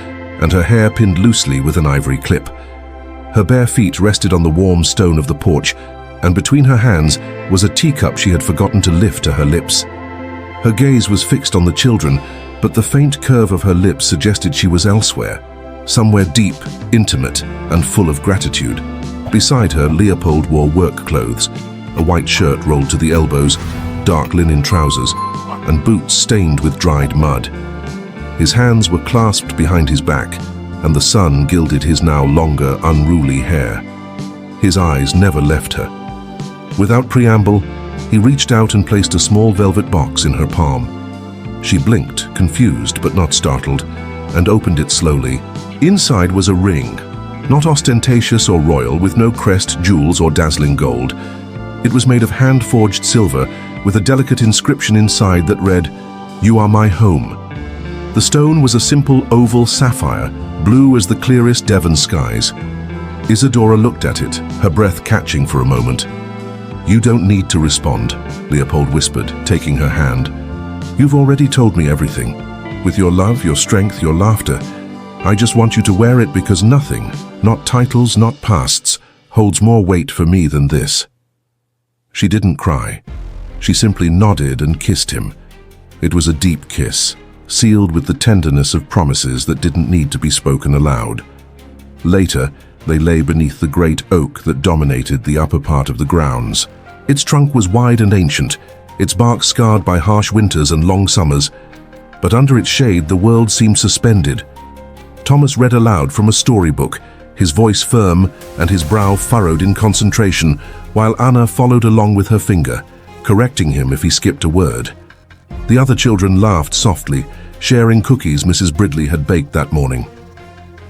S1: and her hair pinned loosely with an ivory clip. Her bare feet rested on the warm stone of the porch, and between her hands was a teacup she had forgotten to lift to her lips. Her gaze was fixed on the children, but the faint curve of her lips suggested she was elsewhere, somewhere deep, intimate, and full of gratitude. Beside her, Leopold wore work clothes, a white shirt rolled to the elbows, dark linen trousers, and boots stained with dried mud. His hands were clasped behind his back, and the sun gilded his now longer, unruly hair. His eyes never left her. Without preamble, he reached out and placed a small velvet box in her palm. She blinked, confused but not startled, and opened it slowly. Inside was a ring, not ostentatious or royal, with no crest, jewels, or dazzling gold. It was made of hand-forged silver, with a delicate inscription inside that read, "You are my home." The stone was a simple oval sapphire, blue as the clearest Devon skies. Isadora looked at it, her breath catching for a moment. "You don't need to respond," Leopold whispered, taking her hand. "You've already told me everything. With your love, your strength, your laughter. I just want you to wear it because nothing, not titles, not pasts, holds more weight for me than this." She didn't cry. She simply nodded and kissed him. It was a deep kiss, sealed with the tenderness of promises that didn't need to be spoken aloud. Later, they lay beneath the great oak that dominated the upper part of the grounds. Its trunk was wide and ancient, its bark scarred by harsh winters and long summers, but under its shade the world seemed suspended. Thomas read aloud from a storybook, his voice firm and his brow furrowed in concentration, while Anna followed along with her finger, correcting him if he skipped a word. The other children laughed softly, sharing cookies Mrs. Bridley had baked that morning.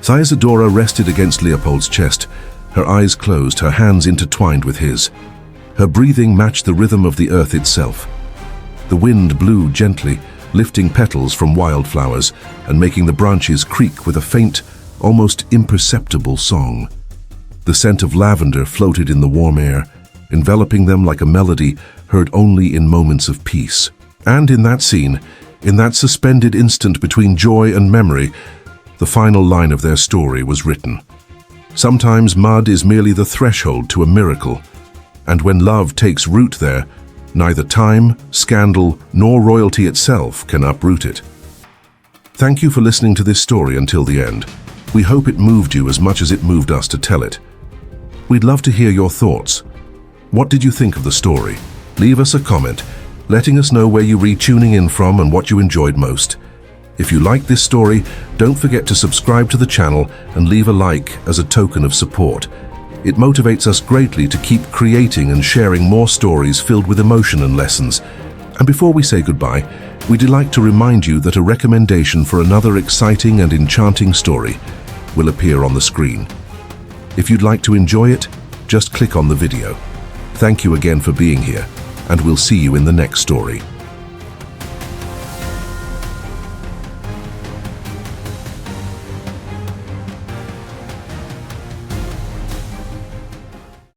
S1: Isadora rested against Leopold's chest, her eyes closed, her hands intertwined with his. Her breathing matched the rhythm of the earth itself. The wind blew gently, lifting petals from wildflowers and making the branches creak with a faint, almost imperceptible song. The scent of lavender floated in the warm air, enveloping them like a melody heard only in moments of peace. And in that scene, in that suspended instant between joy and memory, the final line of their story was written. Sometimes mud is merely the threshold to a miracle, and when love takes root there, neither time, scandal, nor royalty itself can uproot it. Thank you for listening to this story until the end. We hope it moved you as much as it moved us to tell it. We'd love to hear your thoughts. What did you think of the story? Leave us a comment, letting us know where you were tuning in from and what you enjoyed most. If you like this story, don't forget to subscribe to the channel and leave a like as a token of support. It motivates us greatly to keep creating and sharing more stories filled with emotion and lessons. And before we say goodbye, we'd like to remind you that a recommendation for another exciting and enchanting story will appear on the screen. If you'd like to enjoy it, just click on the video. Thank you again for being here, and we'll see you in the next story.